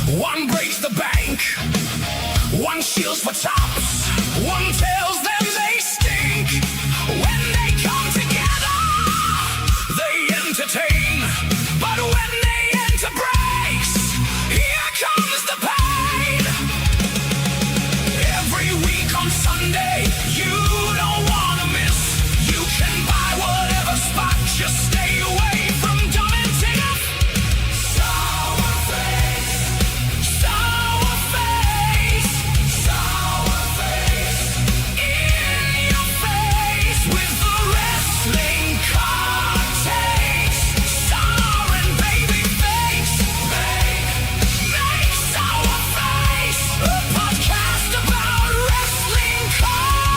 One breaks the bank, one shields for tops, one tells them they stink. When they come together, they entertain. But when they enter breaks, here comes the pain. Every week on Sunday, you don't want to miss. You can buy whatever spot, just stay away from dumb and tiff. SourFace, SourFace, SourFace, in your face with the wrestling card taste. Sour and baby face, make SourFace a podcast about wrestling cards.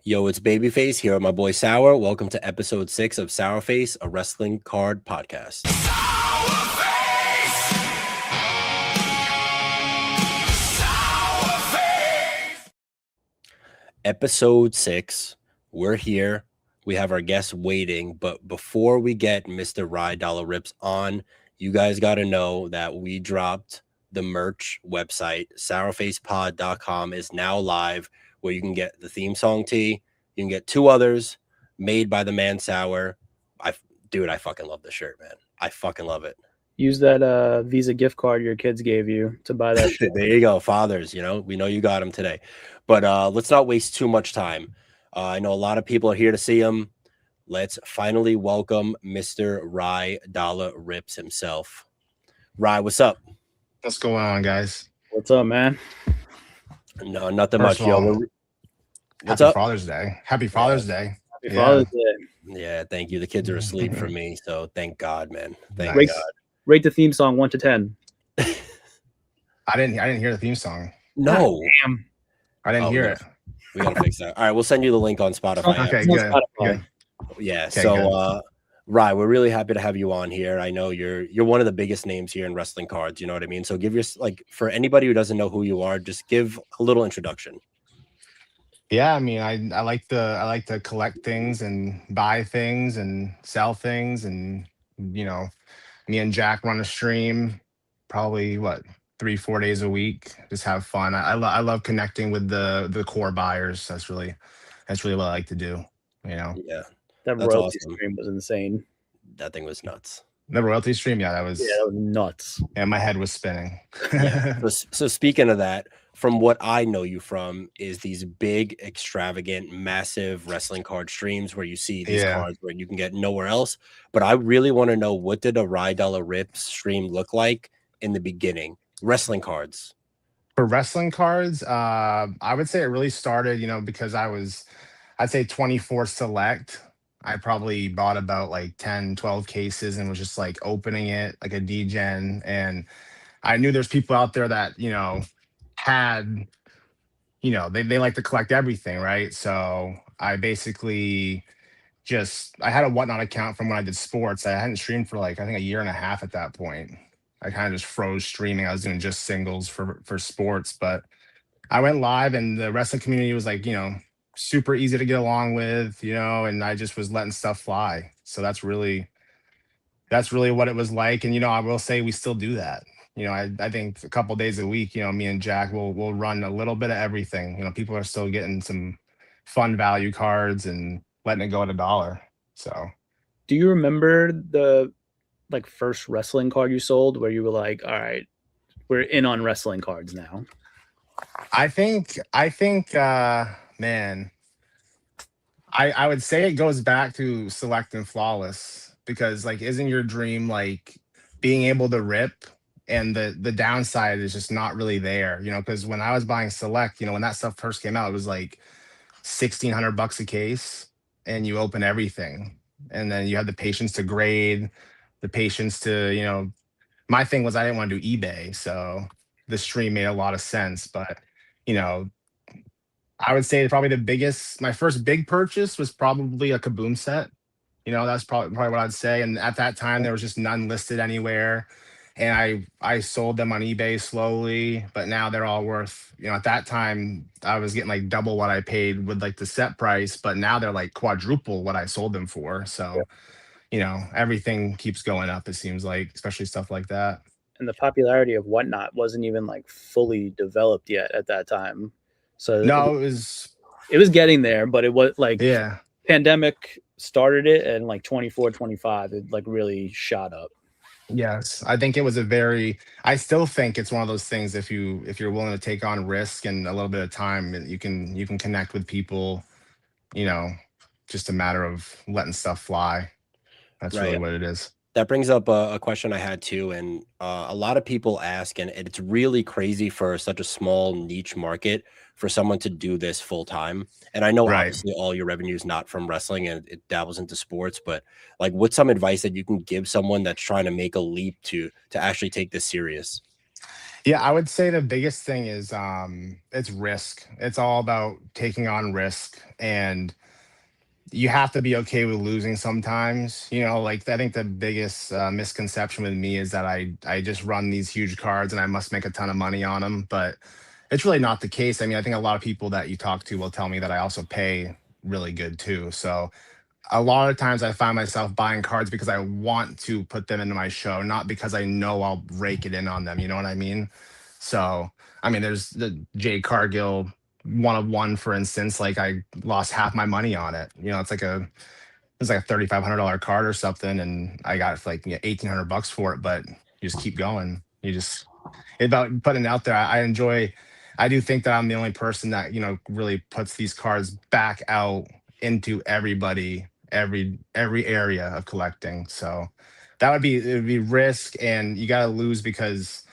Yo, it's Babyface here with my boy Sour. Welcome to episode 6 of SourFace, a wrestling card podcast. Episode 6, we're here. We have our guests waiting, but before we get Mr. RyDollaRips on, you guys got to know that we dropped the merch website. SourFacePod.com is now live, where you can get the theme song tee. You can get 2 others made by the man Sour. Dude, I fucking love this shirt, man. I fucking love it. Use that Visa gift card your kids gave you to buy that shirt. There you go, fathers. You know, we know you got them today. But let's not waste too much time. I know a lot of people are here to see him. Let's finally welcome Mr. RyDollaRips himself. Ry, what's up? What's going on, guys? What's up, man? No, nothing First much, of all, yo. What's Happy up? Father's Day. Happy Father's Day. Happy Father's Day. Yeah, thank you. The kids are asleep for me, so thank God, man. Thank Nice. God. Rate the theme song 1 to 10. I didn't hear the theme song. No. Damn. I didn't hear it. We gotta fix that. All right, we'll send you the link on Spotify. Okay, It's on good. Spotify. Good. Yeah. Okay, So good. Ry, we're really happy to have you on here. I know you're one of the biggest names here in wrestling cards, you know what I mean? So give your, like, for anybody who doesn't know who you are, just give a little introduction. Yeah, I mean, I like to collect things and buy things and sell things, and you know, me and Jack run a stream probably 3-4 days a week. Just have fun. I love connecting with the core buyers. That's really what I like to do. You know, Yeah. That That's royalty awesome. stream was insane. That thing was nuts. the royalty stream. Yeah, that was. Yeah, that was nuts. Yeah, my head was spinning. Yeah. So speaking of that, from what I know you from is these big, extravagant, massive wrestling card streams where you see these Yeah. cards where you can get nowhere else. But I really want to know, what did a RyDollaRips stream look like in the beginning? Wrestling cards. For wrestling cards, I would say it really started, because I'd say 24 select. I probably bought about like 10, 12 cases and was just like opening it like a degen. And I knew there's people out there that, had, they like to collect everything, right? So I basically I had a Whatnot account from when I did sports. I hadn't streamed for like, I think, a year and a half at that point. I kind of just froze streaming. I was doing just singles for sports, but I went live and the wrestling community was like, super easy to get along with, and I just was letting stuff fly. So that's really what it was like. And, I will say we still do that. I think a couple days a week, me and Jack will run a little bit of everything. People are still getting some fun value cards and letting it go at $1. So Do you remember the first wrestling card you sold where you were like, all right, we're in on wrestling cards now? I think, man, I would say it goes back to Select and Flawless, because isn't your dream being able to rip and the downside is just not really there, because when I was buying select, when that stuff first came out, it was like $1,600 a case, and you open everything, and then you have the patience to grade, the patience to, my thing was I didn't want to do eBay, so the stream made a lot of sense. But you know, I would say probably my first big purchase was probably a Kaboom set. That's probably what I'd say. And at that time, there was just none listed anywhere. And I sold them on eBay slowly, but now they're all worth, at that time I was getting like double what I paid with like the set price, but now they're like quadruple what I sold them for. So, everything keeps going up, it seems like, especially stuff like that. And the popularity of whatnot wasn't even like fully developed yet at that time. So No, it was getting there, but it was like yeah. pandemic started it, and like 24, 25, it like really shot up. Yes, I think I still think it's one of those things. If you're willing to take on risk and a little bit of time, you can connect with people, you know, just a matter of letting stuff fly. That's really Right. what it is. That brings up a question I had too, and a lot of people ask, and it's really crazy for such a small niche market for someone to do this full time. And I know Right. obviously all your revenue is not from wrestling and it dabbles into sports, but like, what's some advice that you can give someone that's trying to make a leap to actually take this serious? Yeah, I would say the biggest thing is it's risk. It's all about taking on risk, and you have to be okay with losing sometimes. Like, I think the biggest misconception with me is that I just run these huge cards and I must make a ton of money on them, but it's really not the case. I mean, I think a lot of people that you talk to will tell me that I also pay really good too. So a lot of times I find myself buying cards because I want to put them into my show, not because I know I'll rake it in on them. You know what I mean? So, I mean, there's the Jay Cargill 1 of 1, for instance. Like, I lost half my money on it. It's like a $3,500 card or something, and I got like $1,800 for it. But you just keep going. It's about putting it out there. I do think that I'm the only person that really puts these cards back out into everybody, every area of collecting. So it would be risk, and you got to lose because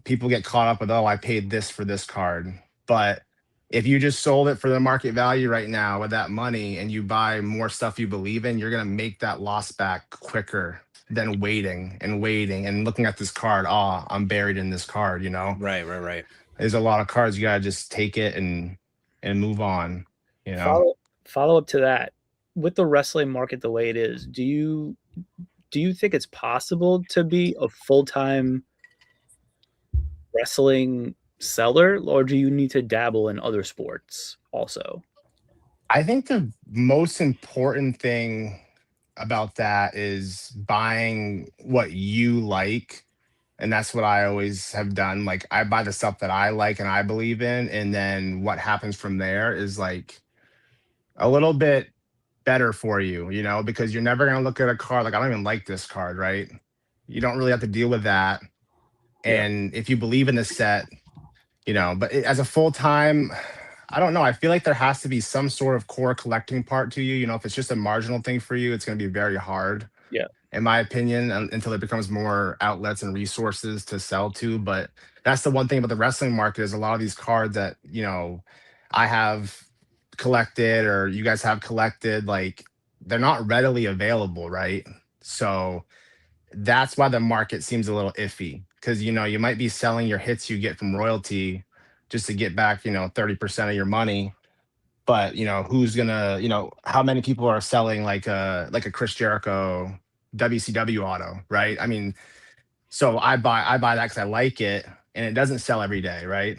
people get caught up with, oh, I paid this for this card. But if you just sold it for the market value right now with that money, and you buy more stuff you believe in, you're going to make that loss back quicker than waiting and waiting and looking at this card. Oh, I'm buried in this card. Right. There's a lot of cards. You got to just take it and move on. Follow up to that, with the wrestling market the way it is, do you think it's possible to be a full-time wrestling seller, or do you need to dabble in other sports also? I think the most important thing about that is buying what you like. And that's what I always have done. Like, I buy the stuff that I like and I believe in. And then what happens from there is like a little bit better for you, because you're never going to look at a card like, I don't even like this card, right? You don't really have to deal with that. Yeah. And if you believe in the set, but as a full time, I don't know. I feel like there has to be some sort of core collecting part to you. If it's just a marginal thing for you, it's going to be very hard. Yeah. In my opinion, until it becomes more outlets and resources to sell to. But that's the one thing about the wrestling market is a lot of these cards that, I have collected or you guys have collected, like, they're not readily available, right? So that's why the market seems a little iffy, because you might be selling your hits you get from royalty just to get back 30% of your money. But who's gonna, how many people are selling like a Chris Jericho WCW auto, right? I mean, so I buy that because I like it, and it doesn't sell every day, right?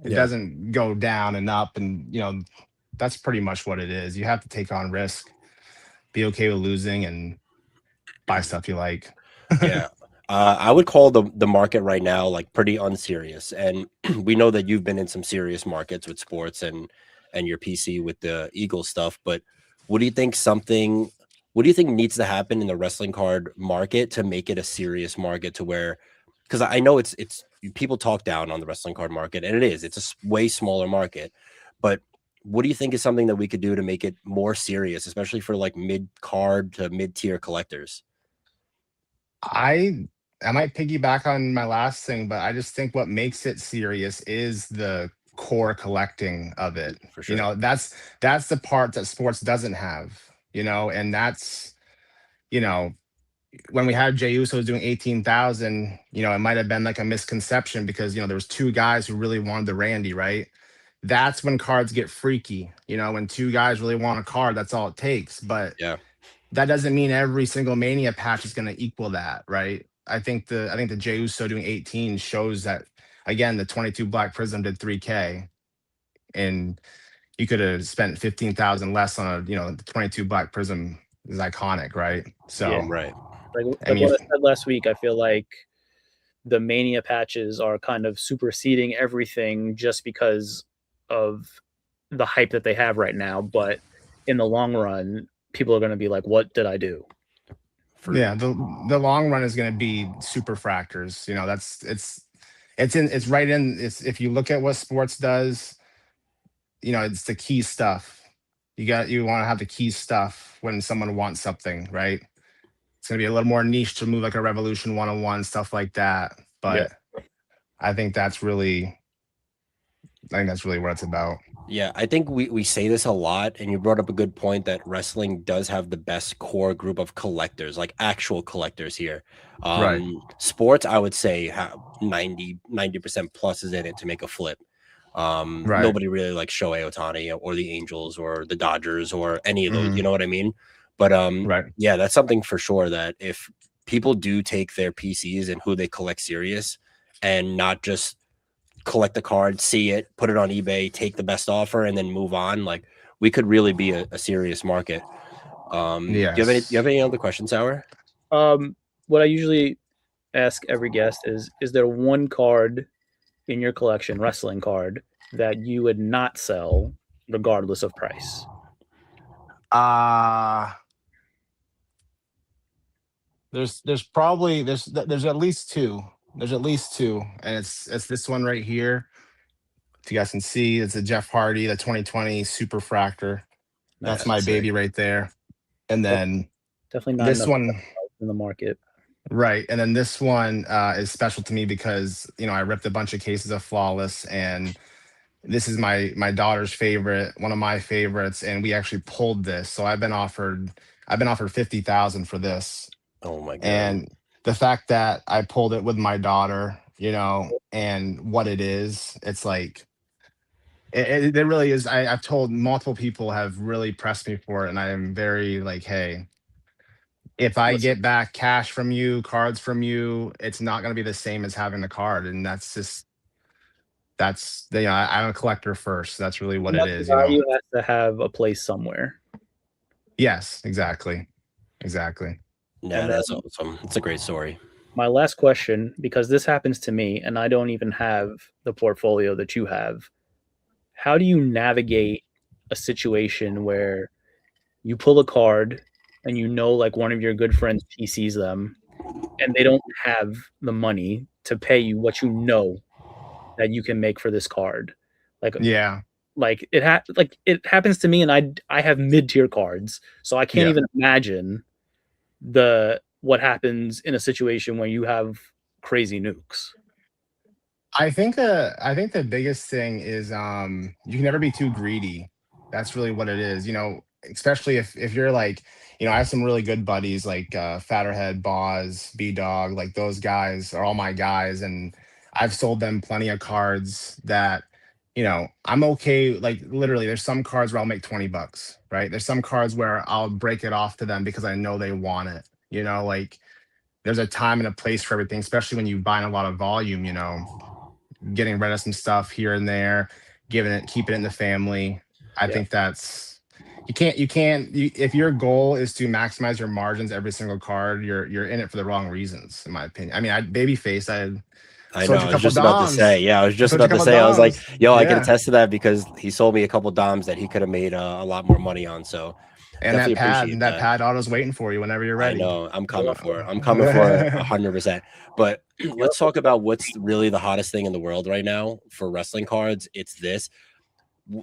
It Yeah. doesn't go down and up, and that's pretty much what it is. You have to take on risk, be okay with losing, and buy stuff you like. Yeah. I would call the market right now like pretty unserious, and we know that you've been in some serious markets with sports and your PC with the Eagles stuff. But what do you think what do you think needs to happen in the wrestling card market to make it a serious market, to where, because I know it's people talk down on the wrestling card market, and it's a way smaller market, but what do you think is something that we could do to make it more serious, especially for like mid card to mid tier collectors? I I might piggyback on my last thing, but I just think what makes it serious is the core collecting of it. For You sure. know, that's the part that sports doesn't have, you know, and that's, you know, when we had Jey Uso doing 18,000, you know, it might have been like a misconception because, you know, there was two guys who really wanted the Randy, right? That's when cards get freaky. You know, when two guys really want a card, that's all it takes. But Yeah. that doesn't mean every single Mania patch is going to equal that, right? I think the Jey Uso doing 18 shows that again the 22 Black Prism did 3K, and you could have spent 15,000 less on a, you know, the 22 Black Prism is iconic, right? Yeah, So Right. I like mean, what I said last week, I feel like the Mania patches are kind of superseding everything just because of the hype that they have right now. But in the long run, people are going to be like, "What did I do?" yeah, the long run is going to be super fractors. You know, that's it's right in. It's if you look at what sports does, you know, it's the key stuff. You want to have the key stuff when someone wants something, right? It's going to be a little more niche to move like a Revolution 101 stuff like that. Yeah. But I think that's really, I think that's really what it's about. Yeah, I think we say this a lot, and you brought up a good point that wrestling does have the best core group of collectors, like actual collectors here. Right. Sports, I would say, have 90% plus is in it to make a flip. Right. Nobody really likes Shohei Ohtani or the Angels or the Dodgers or any of those, you Hmm. know what I mean? But Right. yeah, that's something for sure that if people do take their PCs and who they collect serious and not just collect the card, see it, put it on eBay, take the best offer, and then move on. Like we could really be a serious market. Do you have Yes. any other questions, Sour? What I usually ask every guest is there one card in your collection, wrestling card, that you would not sell regardless of price? Uh there's probably there's at least two. There's at least two, and it's this one right here. If you guys can see, it's a Jeff Hardy, the 2020 Super Fractor. That's Nice. my That's sick. baby right there. And then Definitely not this enough one, in the market. right? And then this one is special to me because, you know, I ripped a bunch of cases of Flawless, and this is my daughter's favorite, one of my favorites, and we actually pulled this. So I've been offered 50,000 for this, Oh my god. and the fact that I pulled it with my daughter, you know, and what it is, it's like it really is. I've told multiple people have really pressed me for it, and I am very like, hey, if I Listen, get back cash from you, cards from you, it's not going to be the same as having the card, and that's just you know, I'm a collector first. That's really what it production is, you know. value has to have a place somewhere. Yes, exactly, exactly. Yeah, And that's then awesome. It's a great story. my last question, because this happens to me and I don't even have the portfolio that you have, how do you navigate a situation where you pull a card and you know like one of your good friends PCs them and they don't have the money to pay you what you know that you can make for this card? Like Yeah, like it happens to me and I have mid-tier cards, so I can't yeah. even imagine the what happens in a situation where you have crazy nukes. I think the biggest thing is you can never be too greedy. That's really what it is. You know, especially if you're like, you know, I have some really good buddies like Fatterhead, Boz, B Dog, like those guys are all my guys, and I've sold them plenty of cards that, you know, I'm okay. Like literally, there's some cards where I'll make 20 bucks, right? There's some cards where I'll break it off to them because I know they want it. You know, like there's a time and a place for everything, especially when you buy in a lot of volume, you know, getting rid of some stuff here and there, keeping it in the family. I Yeah. think that's if your goal is to maximize your margins every single card, you're in it for the wrong reasons, in my opinion. I mean, Babyface, I know. sold you a I was couple just about to say. doms. Yeah, I was I just sold you a about to couple say. I was like, doms. yo, I can Yeah. attest to that because he sold me a couple DOMs that he could have made a lot more money on. So And definitely appreciate that that. pad auto's waiting for you whenever you're I ready. know. I'm coming for it. I'm coming for it 100%. But let's talk about what's really the hottest thing in the world right now for wrestling cards. It's this.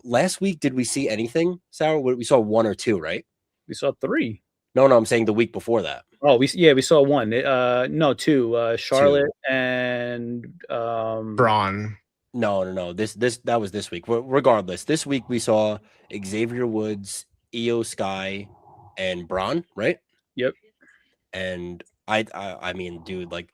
Last week, did we see anything, Sour? We saw one or two, right? We saw 3. No, I'm saying the week before that. Oh, we saw one. No, two. Charlotte Two. and Braun. No. That was this week. Regardless, this week we saw Xavier Woods, Io Sky, and Braun, right? Yep. And I mean, dude, like,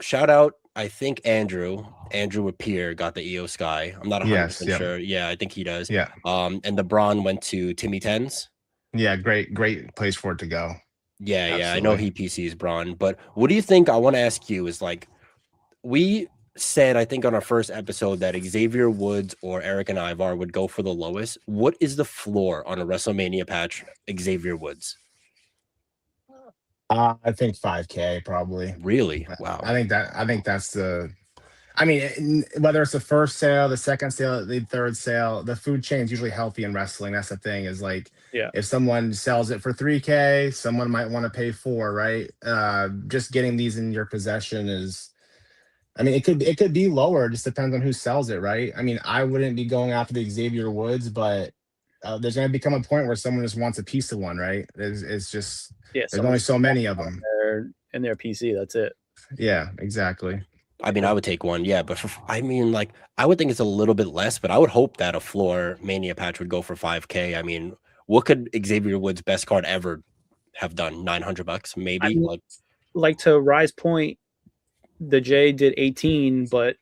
shout out. I think Andrew Appear got the EO Sky. I'm not 100% Yes. Yep. sure. Yeah, I think he does. Yeah. And the Braun went to Timmy Tens. Yeah. Great place for it to go. Yeah. I know he PCs Braun, but what do you think? I want to ask you is, like, we said, I think on our first episode, that Xavier Woods or Eric and Ivar would go for the lowest. What is the floor on a WrestleMania patch, Xavier Woods? I think 5K probably. Really? Wow. I think that's the. I mean, whether it's the first sale, the second sale, the third sale, the food chain is usually healthy in wrestling. That's the thing. Is like, Yeah. if someone sells it for 3K, someone might want to pay 4, right? Just getting these in your possession is. I mean, it could be lower. It just depends on who sells it, right? I mean, I wouldn't be going after the Xavier Woods, but there's going to become a point where someone just wants a piece of one, right? It's just there's only so many of them. In their PC, that's it. Yeah, exactly. I mean, I would take one, yeah, but I mean, like, I would think it's a little bit less, but I would hope that a floor Mania patch would go for 5K. I mean, what could Xavier Woods' best card ever have done? $900, maybe. I mean, like to Rye's point, the J did 18, but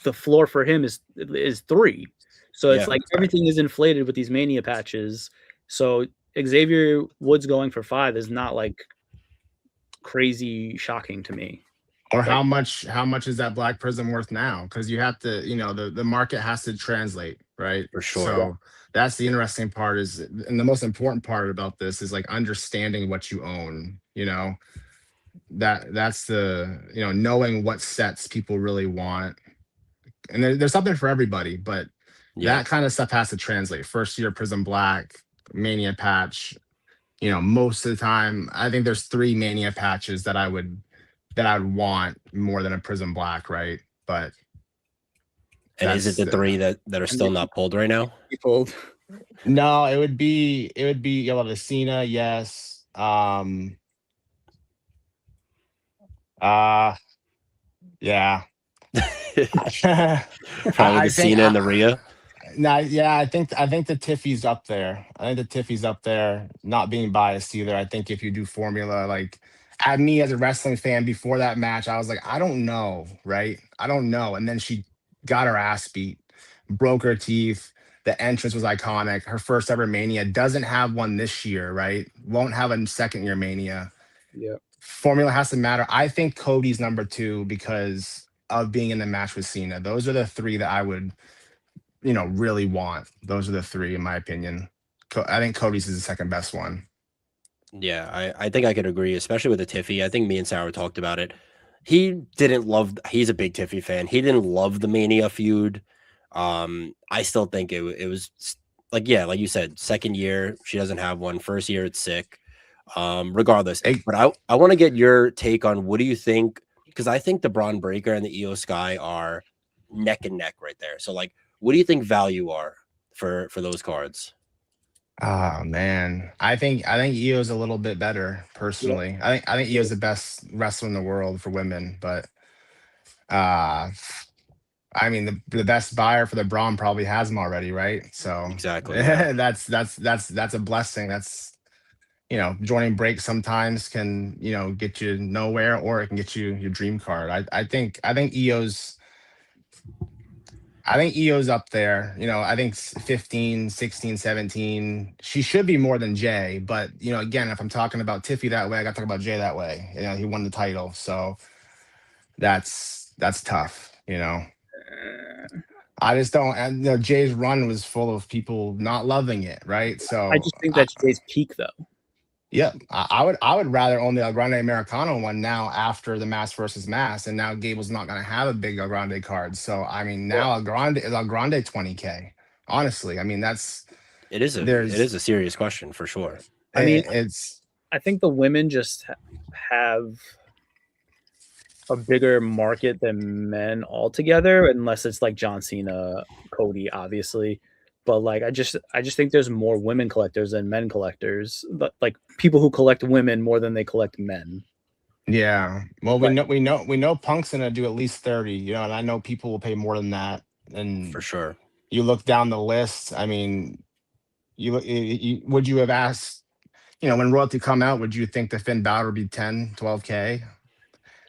the floor for him is 3. So it's like everything is inflated with these Mania patches. So Xavier Woods going for 5 is not like crazy shocking to me. Or how much is that Black Prism worth now? Because you have to, the market has to translate, right? For sure. So that's the interesting part and the most important part about this is like understanding what you own, that's the, knowing what sets people really want. And there's something for everybody, but that kind of stuff has to translate. First year Prism Black, Mania patch, most of the time, I think there's 3 Mania patches that I would want more than a Prism Black, right? But is it the 3 that are still not pulled right now? Pulled? No, it would be the Cena, yes. Yeah. Probably the Cena and the Rhea. No, yeah, I think the Tiffy's up there. Not being biased either. I think if you do formula, like, at me as a wrestling fan before that match, I was like, I don't know, right? I don't know. And then she got her ass beat, broke her teeth. The entrance was iconic. Her first ever Mania. Doesn't have one this year, right? Won't have a second year Mania. Yeah. Formula has to matter. I think Cody's number 2 because of being in the match with Cena. Those are the 3 that I would, really want. Those are the 3 in my opinion. I think Cody's is the second best one. Yeah, I think I could agree, especially with the Tiffy. I think me and Sarah talked about it. He's a big Tiffy fan. He didn't love the Mania feud. I still think it was like you said, second year, she doesn't have one. First year, it's sick. Regardless. But I want to get your take on, what do you think? Because I think the Braun Breaker and the EO Sky are neck and neck right there. So, like, what do you think value are for those cards? Oh man, I think Io's a little bit better personally. I think Io's the best wrestler in the world for women, but I mean the best buyer for the Braun probably has him already, right? So exactly, yeah. that's a blessing. That's joining break sometimes can get you nowhere, or it can get you your dream card. I think EO's up there. I think 15, 16, 17. She should be more than Jay. But, again, if I'm talking about Tiffy that way, I got to talk about Jay that way. He won the title. So that's tough, I just don't. And, Jay's run was full of people not loving it, right? So I just think that's Jay's peak, though. Yeah, I would rather own the El Grande Americano one now after the Mass versus Mass, and now Gable's not going to have a big El Grande card. So I mean, now El Grande 20K. Honestly, I mean it is a serious question for sure. I mean, I think the women just have a bigger market than men altogether, unless it's like John Cena, Cody, obviously. But like I just think there's more women collectors than men collectors, but like people who collect women more than they collect men. Yeah. Well, Like, we know Punk's gonna do at least 30, you know, and I know people will pay more than that. For And sure. you look down the list, I mean, would you have asked, you know, when royalty come out, would you think the Finn Balor would be 10, 12K?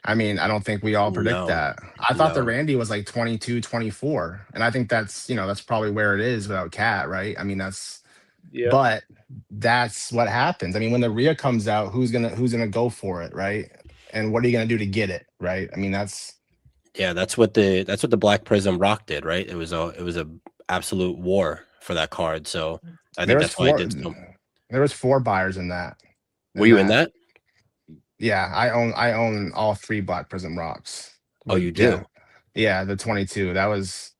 I mean, I don't think we all predict No, that. I thought the no. Randy was like 22, 24. And I think that's, you know, that's probably where it is without Cat, right? I mean, yeah. but that's what happens. I mean, when the Rhea comes out, who's gonna go for it, right? And what are you gonna do to get it, right? I mean, Yeah, that's what the Black Prism Rock did, right? It was a absolute war for that card. So I there think was that's why it four did so. there was four buyers in that. Were you in that? Yeah, I own all three Black Prism Rocks. Oh, you Yeah. do? Yeah, the 22. That was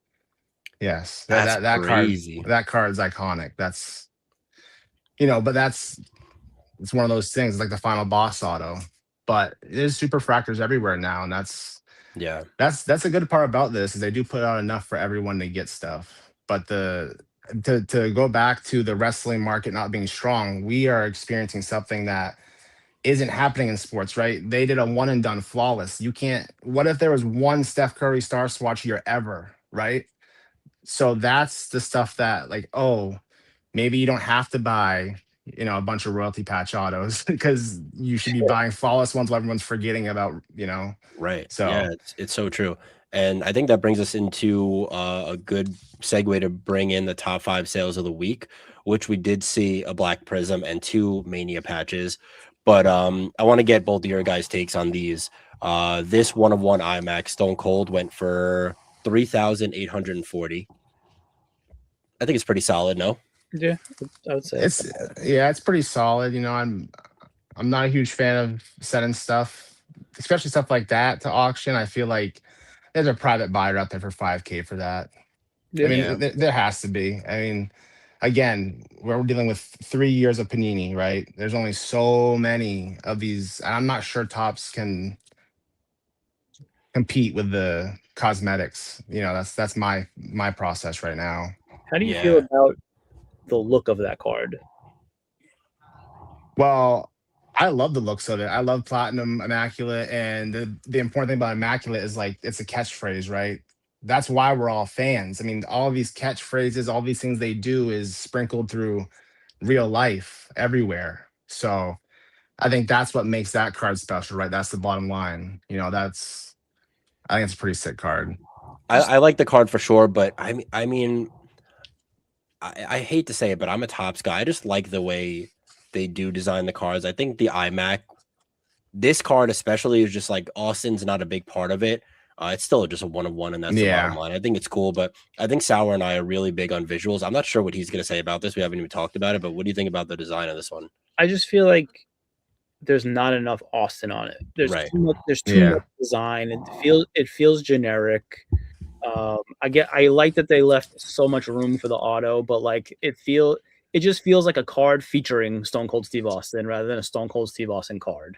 yes. That's That crazy. card's iconic. That's, you know, but it's one of those things like the final boss auto. But there's super fractors everywhere now, and Yeah. that's a good part about this is they do put out enough for everyone to get stuff. But to go back to the wrestling market not being strong, we are experiencing something that isn't happening in sports, right? They did a one and done flawless. You can't, what if there was one Steph Curry Star Swatch year ever, right? So that's the stuff that, like, oh, maybe you don't have to buy, you know, a bunch of royalty patch autos because you should be buying flawless ones while everyone's forgetting about, you know. Right. So Yeah, it's so true. And I think that brings us into a good segue to bring in the top 5 sales of the week, which we did see a Black Prism and 2 Mania patches. But I want to get both of your guys' takes on these. This 1 of 1 IMAX Stone Cold went for 3,840. I think it's pretty solid, no? Yeah, I would say it's yeah, it's pretty solid. You know, I'm not a huge fan of sending stuff, especially stuff like that, to auction. I feel like there's a private buyer out there for 5K for that. I yeah. mean, Yeah. there has to be. I mean, again, we're dealing with 3 years of Panini, right? There's only so many of these. I'm not sure Tops can compete with the cosmetics. You know, that's my process right now. How do you feel Yeah. about the look of that card? Well, I love the looks of it. I love Platinum Immaculate, and the important thing about Immaculate is like it's a catchphrase, right? That's why we're all fans. I mean, all these catchphrases, all these things they do is sprinkled through real life everywhere. So I think that's what makes that card special, right? That's the bottom line. You know, I think it's a pretty sick card. I like the card for sure, but I mean, I hate to say it, but I'm a Tops guy. I just like the way they do design the cards. I think the iMac, this card especially, is just like Austin's not a big part of it. It's still just a 1 of 1, and that's the bottom Yeah. line. I think it's cool, but I think Sauer and I are really big on visuals. I'm not sure what he's going to say about this. We haven't even talked about it, but what do you think about the design of this one? I just feel like there's not enough Austin on it. There's Right. too much. There's too Yeah. much design. It feels generic. I like that they left so much room for the auto, but like it just feels like a card featuring Stone Cold Steve Austin rather than a Stone Cold Steve Austin card.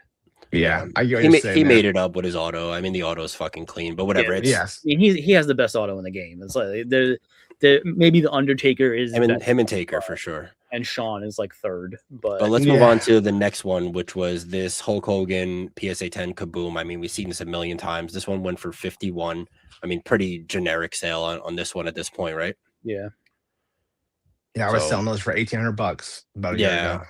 Yeah. I get what He you're made saying, he man. made it up with his auto. I mean, the auto is fucking clean, but whatever. It's Yes. I mean, he has the best auto in the game. It's like maybe the Undertaker is him and best, him and Taker for sure. and Shawn is like third. But But let's move Yeah. on to the next one, which was this Hulk Hogan PSA 10 Kaboom. I mean, we've seen this a million times. This one went for 51. I mean, pretty generic sale on this one at this point, right? yeah, Yeah, I was So- selling those for $1,800 about a year ago.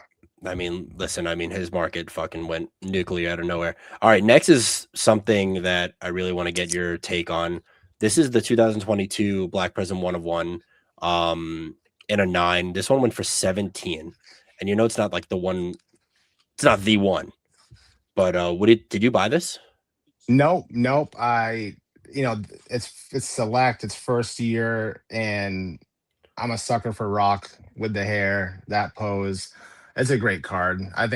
I mean, listen, I mean, his market fucking went nuclear out of nowhere. All right, next is something that I really want to get your take on. This is the 2022 Black Prism 1 of 1 in a 9. This one went for 17. And you know, it's not like the one, it's not the one. But did you buy this? Nope. You know, it's select, it's first year, and I'm a sucker for Rock with the hair, that pose. It's a great card. I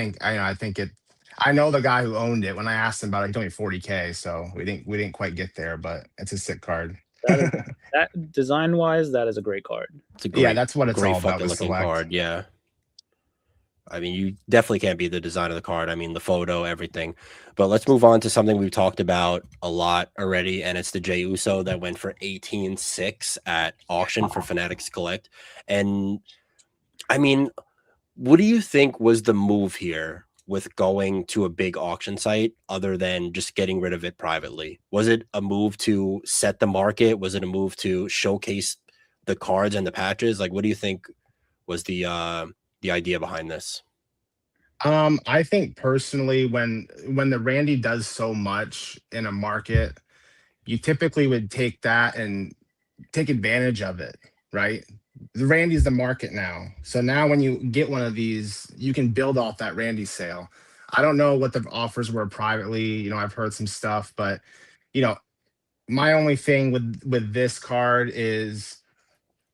know the guy who owned it. When I asked him about it, he told me 40K, so we didn't quite get there, but it's a sick card. that design wise, that is a great card. It's a great, Yeah, that's what it's great all about fucking with looking select. card. Yeah. I mean, you definitely can't beat the design of the card. I mean, the photo, everything. But let's move on to something we've talked about a lot already, and it's the Jey Uso that went for 18.6 at auction for Fanatics Collect. And I mean, what do you think was the move here with going to a big auction site other than just getting rid of it privately? Was it a move to set the market? Was it a move to showcase the cards and the patches? Like, what do you think was the idea behind this? I think personally, when the Randy does so much in a market, you typically would take that and take advantage of it, right? The Randy's the market now. So now when you get one of these, you can build off that Randy sale. I don't know what the offers were privately. I've heard some stuff, but you know, my only thing with this card is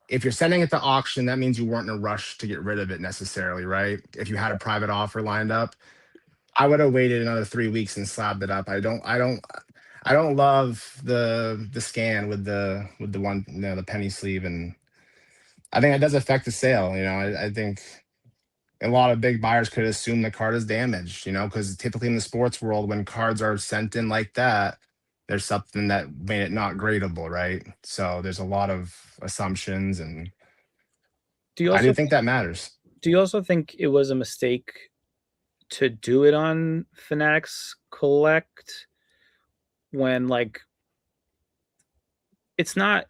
if you're sending it to auction, that means you weren't in a rush to get rid of it necessarily, right? If you had a private offer lined up, I would have waited another 3 weeks and slabbed it up. I don't love the scan with the one, the penny sleeve, and I think that does affect the sale. I think a lot of big buyers could assume the card is damaged, because typically in the sports world, when cards are sent in like that, there's something that made it not gradable, right? So there's a lot of assumptions, and Do you I do also think that matters. do you also think it was a mistake to do it on Fanatics Collect when like it's not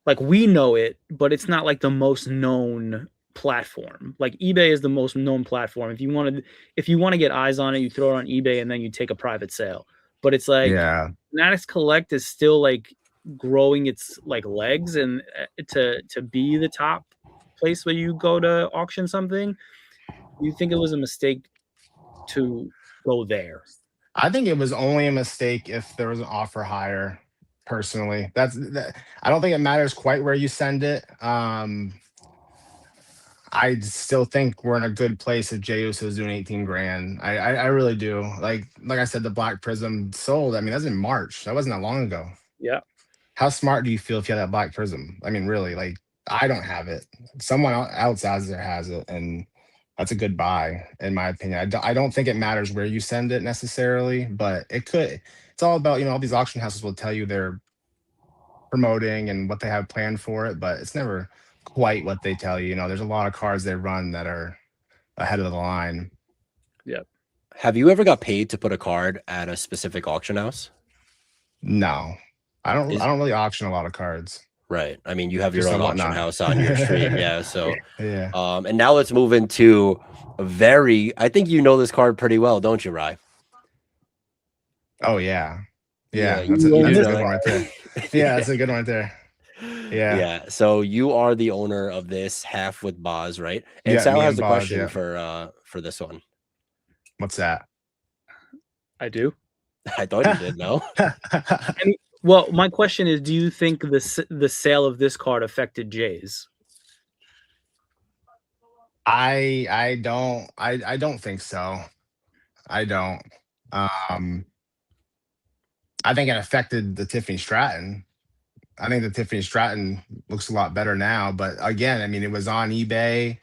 like we know it, but it's not like the most known platform. Like eBay is the most known platform. If you want to get eyes on it, you throw it on eBay and then you take a private sale. But it's like Yeah. Fanatics Collect is still like growing its like legs and to be the top place where you go to auction something. You think it was a mistake to go there? I think it was only a mistake if there was an offer higher. Personally, I don't think it matters quite where you send it. I still think we're in a good place if Jey Uso is doing 18 grand. I really do. Like I said, the Black Prism sold. I mean, that's in March. That wasn't that long ago. Yeah. How smart do you feel if you had that Black Prism? I mean, really, like I don't have it. Someone else has it, and that's a good buy, in my opinion. I don't think it matters where you send it necessarily, but it could. It's all about, all these auction houses will tell you they're promoting and what they have planned for it, but it's never quite what they tell you. There's a lot of cars they run that are ahead of the line. Yeah. Have you ever got paid to put a card at a specific auction house? No, I don't. Is I don't really auction a lot of cards. right. I mean, you have your Just own on auction whatnot. house on your stream, yeah. So, Yeah. and now let's move into a very. I think you know this card pretty well, don't you, Rye? Oh yeah. Yeah, Yeah. That's a You own that's a this good know one car. right there. that. Yeah, that's a good one right there. Yeah. Yeah. So you are the owner of this half with Boz, right? And Yeah. Sal Me has and the Boz. question Yeah. for this one. What's that? I do. I thought you did, no? Well, my question is, do you think the sale of this card affected Jay's? I don't think so. I don't. Um, I think it affected the Tiffany Stratton. I think the Tiffany Stratton looks a lot better now. But again, I mean, it was on eBay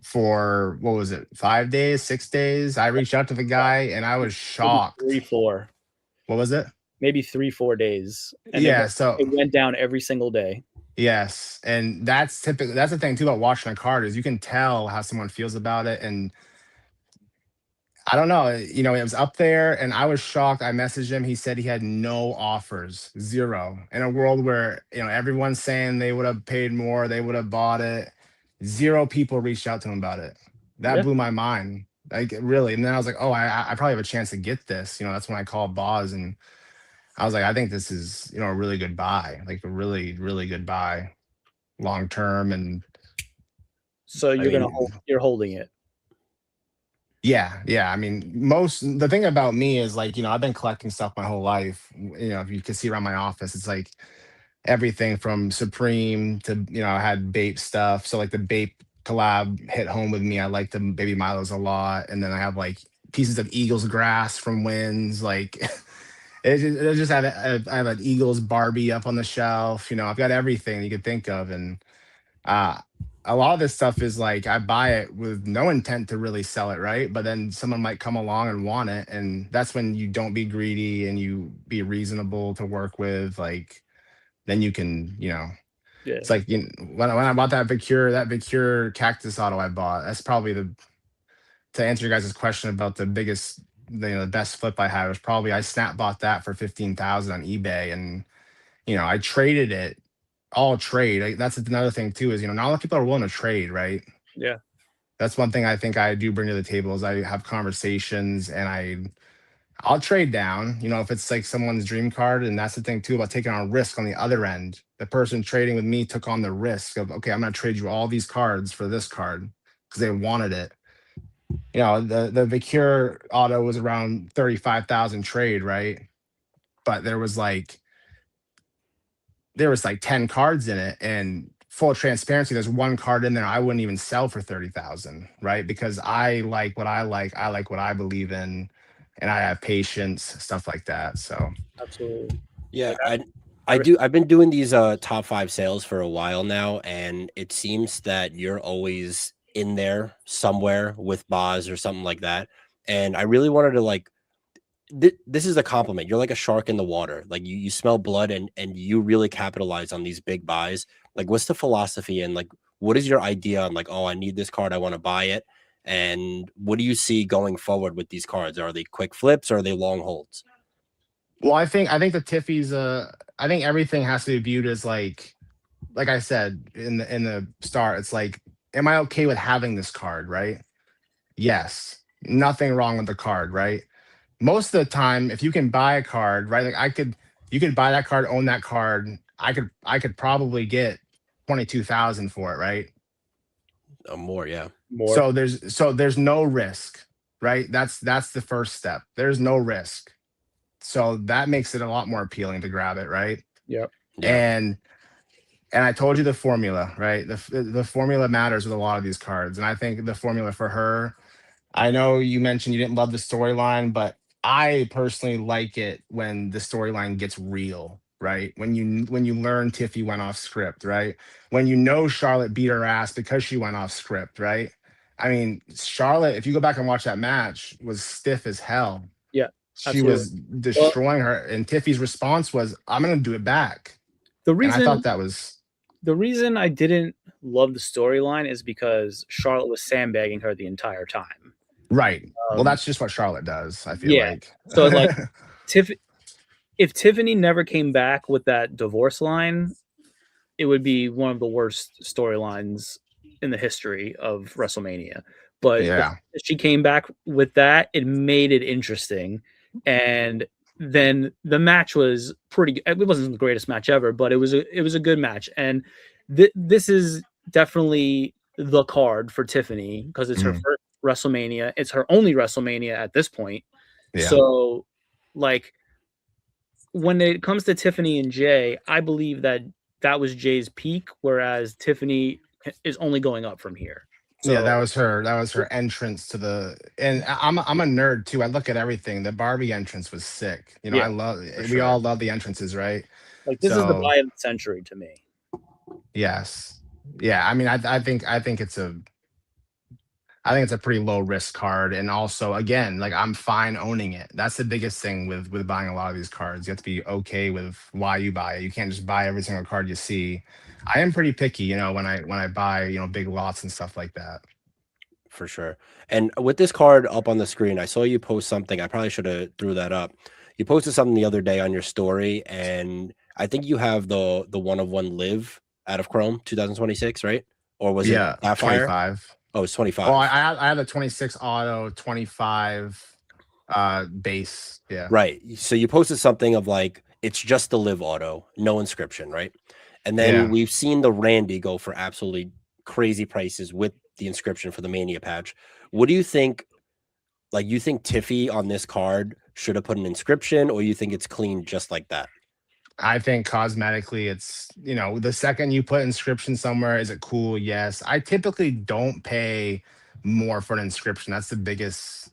for what was it, 5 days, 6 days? I reached out to the guy and I was Maybe shocked. 3, 4, What was it? maybe 3, 4 days, and Yeah. So it went down every single day. yes, and that's typically that's the thing too about watching a card is you can tell how someone feels about it, and I don't know, it was up there, and I was shocked. I messaged him. He said he had no offers, zero. In a world where everyone's saying they would have paid more, they would have bought it. Zero people reached out to him about it. That Yeah. blew my mind, like really. And then I was like, oh, I probably have a chance to get this. That's when I called Boz, and I was like, I think this is a really good buy, like a really really good buy, long term, and So I mean, you're holding it. yeah, yeah. I mean, the thing about me is like, I've been collecting stuff my whole life. If you can see around my office, it's like everything from Supreme to, I had Bape stuff. So like the Bape collab hit home with me. I like the Baby Milos a lot. And then I have like pieces of Eagles grass from Wins. Like I just I have an Eagles Barbie up on the shelf. I've got everything you could think of. And a lot of this stuff is like I buy it with no intent to really sell it, right? But then someone might come along and want it, and that's when you don't be greedy and you be reasonable to work with. Like then you can, Yeah. it's like when I bought that Vicure cactus auto I bought. That's probably to answer your guys' question about the biggest, the best flip I had was probably I snap bought that for 15,000 on eBay, and I traded it all trade. That's another thing too is not a lot of people are willing to trade, right? Yeah. That's one thing I think I do bring to the table is I have conversations and I'll trade down, if it's like someone's dream card. And that's the thing too about taking on risk on the other end. The person trading with me took on the risk of, okay, I'm going to trade you all these cards for this card because they wanted it. The Vicure auto was around 35,000 trade, right? But there was like 10 cards in it, and full transparency, there's one card in there I wouldn't even sell for 30,000, right? Because I like what I like what I believe in, and I have patience, stuff like that. So Absolutely. Yeah, Like, I do. I've been doing these top 5 sales for a while now, and it seems that you're always in there somewhere with Boz or something like that. And I really wanted to like this is a compliment. You're like a shark in the water. Like you smell blood and you really capitalize on these big buys. Like what's the philosophy and like what is your idea on like, oh, I need this card, I want to buy it. And what do you see going forward with these cards? Are they quick flips or are they long holds? well, I think the Tiffy's I think everything has to be viewed as like I said in the start, it's like, am I okay with having this card, right? Yes. Nothing wrong with the card, right? Most of the time, if you can buy a card, right? You could buy that card, own that card. I could probably get 22,000 for it, right? More, yeah. more. So there's no risk, right? That's the first step. There's no risk. So that makes it a lot more appealing to grab it, right? Yep. Yeah. And I told you the formula, right? The formula matters with a lot of these cards. And I think the formula for her, I know you mentioned you didn't love the storyline, but I personally like it when the storyline gets real, right? When you learn Tiffy went off script, right? When Charlotte beat her ass because she went off script, right? I mean, Charlotte, if you go back and watch that match, was stiff as hell. Yeah. She Absolutely. was destroying her, and Tiffy's response was, "I'm gonna do it back." The And I thought reason that was the reason I didn't love the storyline is because Charlotte was sandbagging her the entire time. right. Well, Um, that's just what Charlotte does, I feel yeah. like. So like if Tiffany never came back with that divorce line, it would be one of the worst storylines in the history of WrestleMania. But the Yeah. fact that she came back with that, it made it interesting. And then the match was pretty good. It wasn't the greatest match ever, but it was a good match. And this is definitely the card for Tiffany because it's her Mhm. first WrestleMania. It's her only WrestleMania at this point. Yeah. So like when it comes to Tiffany and Jay, I believe that was Jay's peak, whereas Tiffany is only going up from here. Yeah, So that was her entrance to and I'm a nerd too. I look at everything. The Barbie entrance was sick. yeah, for We sure. all love the entrances, right? Like this is the So buy of the century to me. yes. Yeah, I mean I think it's a pretty low risk card. And also again, like I'm fine owning it. That's the biggest thing with buying a lot of these cards. You have to be okay with why you buy it. You can't just buy every single card you see. I am pretty picky, when I buy, big lots and stuff like that. For sure. And with this card up on the screen, I saw you post something. I probably should have threw that up. You posted something the other day on your story, and I think you have the one of one live out of Chrome 2026, right? Or was it Yeah, Sapphire? 25. Oh, it's Oh, 25. I have a 26 auto, 25 base. Yeah. Right. So you posted something of like it's just the live auto, no inscription, right? And then Yeah. we've seen the Randy go for absolutely crazy prices with the inscription for the Mania patch. What do you think? Like, you think Tiffy on this card should have put an inscription, or you think it's clean just like that? I think cosmetically it's, the second you put inscription somewhere, is it cool? Yes. I typically don't pay more for an inscription. That's the biggest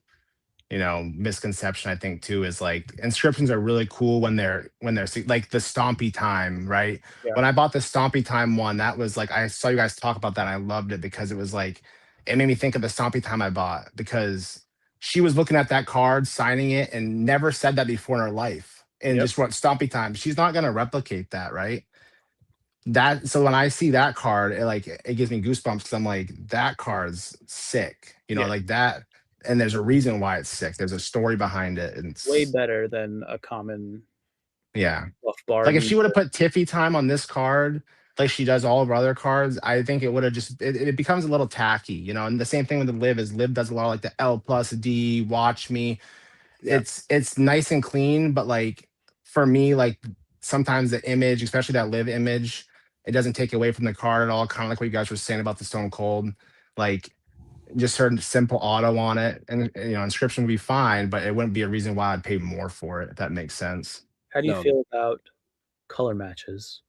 misconception I think too is like inscriptions are really cool when they're like the Stompy Time, right? Yeah. When I bought the Stompy Time one, that was like I saw you guys talk about that and I loved it because it was like it made me think of the Stompy Time I bought because she was looking at that card, signing it, and never said that before in her life. And Yep. just wrote Stompy Time. She's not gonna replicate that, right? That so when I see that card, it gives me goosebumps because I'm like, that card's sick. Yeah. Like that, and there's a reason why it's sick. There's a story behind it. And it's Way better than a common buff bar. Like if she would have put Tiffy Time on this card, like she does all of her other cards, I think it would have just it becomes a little tacky, And the same thing with the Liv is Liv does a lot of like the L plus D, watch me. Yeah. It's nice and clean, but like for me, like sometimes the image, especially that Liv image, it doesn't take away from the card at all. Kind of like what you guys were saying about the Stone Cold. Like just her simple auto on it, and inscription would be fine, but it wouldn't be a reason why I'd pay more for it, if that makes sense. How do you feel about color matches?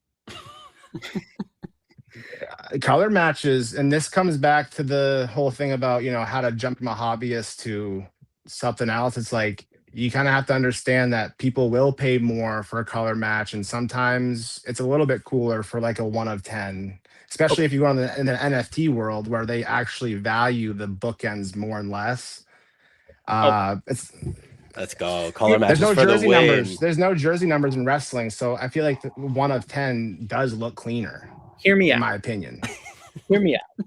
Color matches, and this comes back to the whole thing about how to jump from a hobbyist to something else. It's like you kind of have to understand that people will pay more for a color match, and sometimes it's a little bit cooler for like a 1 of 10, especially if you go in the NFT world where they actually value the bookends more and less. Let's go. Color matches. There's no for jersey the win. numbers. There's no jersey numbers in wrestling, so I feel like the 1 of 10 does look cleaner. Hear me out. In my opinion. Hear me out.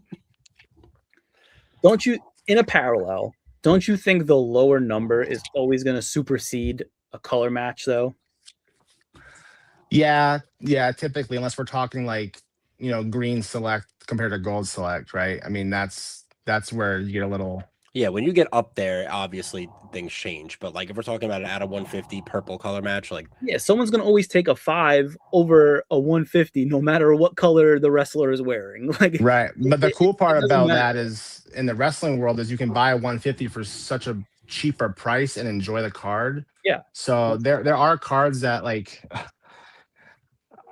Don't you, in a parallel, don't you think the lower number is always going to supersede a color match, though? Yeah, typically, unless we're talking like, green select compared to gold select, right? I mean, that's where you get a little. Yeah, when you get up there, obviously things change. But like if we're talking about an out of 150 purple color match, like someone's gonna always take a 5 over a 150, no matter what color the wrestler is wearing. Like right. But the cool part about that is in the wrestling world is you can buy a 150 for such a cheaper price and enjoy the card. Yeah. So there are cards that like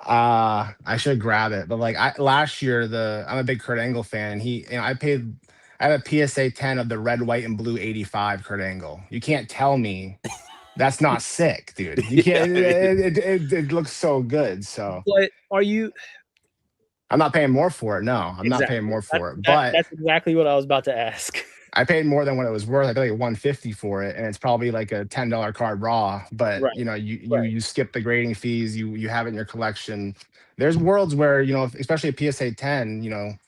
I should grab it, but like last year I'm a big Kurt Angle fan. I have a PSA 10 of the red, white, and blue 85 Kurt Angle. You can't tell me that's not sick, dude. You can't. It looks so good. So, but are you? I'm not paying more for it. No, I'm not paying more for it. But that's exactly what I was about to ask. I paid more than what it was worth. I paid like $150 for it, and it's probably like a $10 card raw. But you skip the grading fees. You have it in your collection. There's worlds where especially a PSA 10,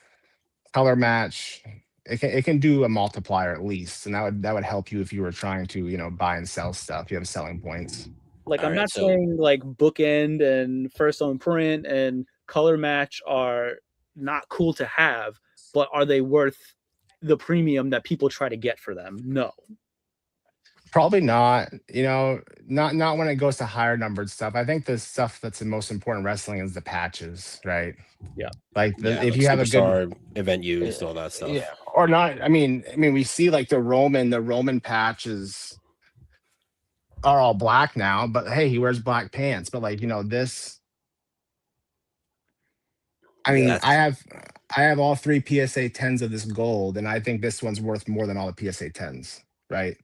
color match. It can do a multiplier at least, and that would help you if you were trying to buy and sell stuff. You have selling points. Like I'm not saying like bookend and first on print and color match are not cool to have, but are they worth the premium that people try to get for them? No. Probably not. Not when it goes to higher numbered stuff. I think the stuff that's the most important in wrestling is the patches, right? Yeah. Like if you have a good event used, all that stuff. Yeah. Or not. I mean, we see like the Roman patches are all black now, but hey, he wears black pants. But like, this. I mean, I have all 3 PSA 10s of this gold, and I think this one's worth more than all the PSA 10s, right?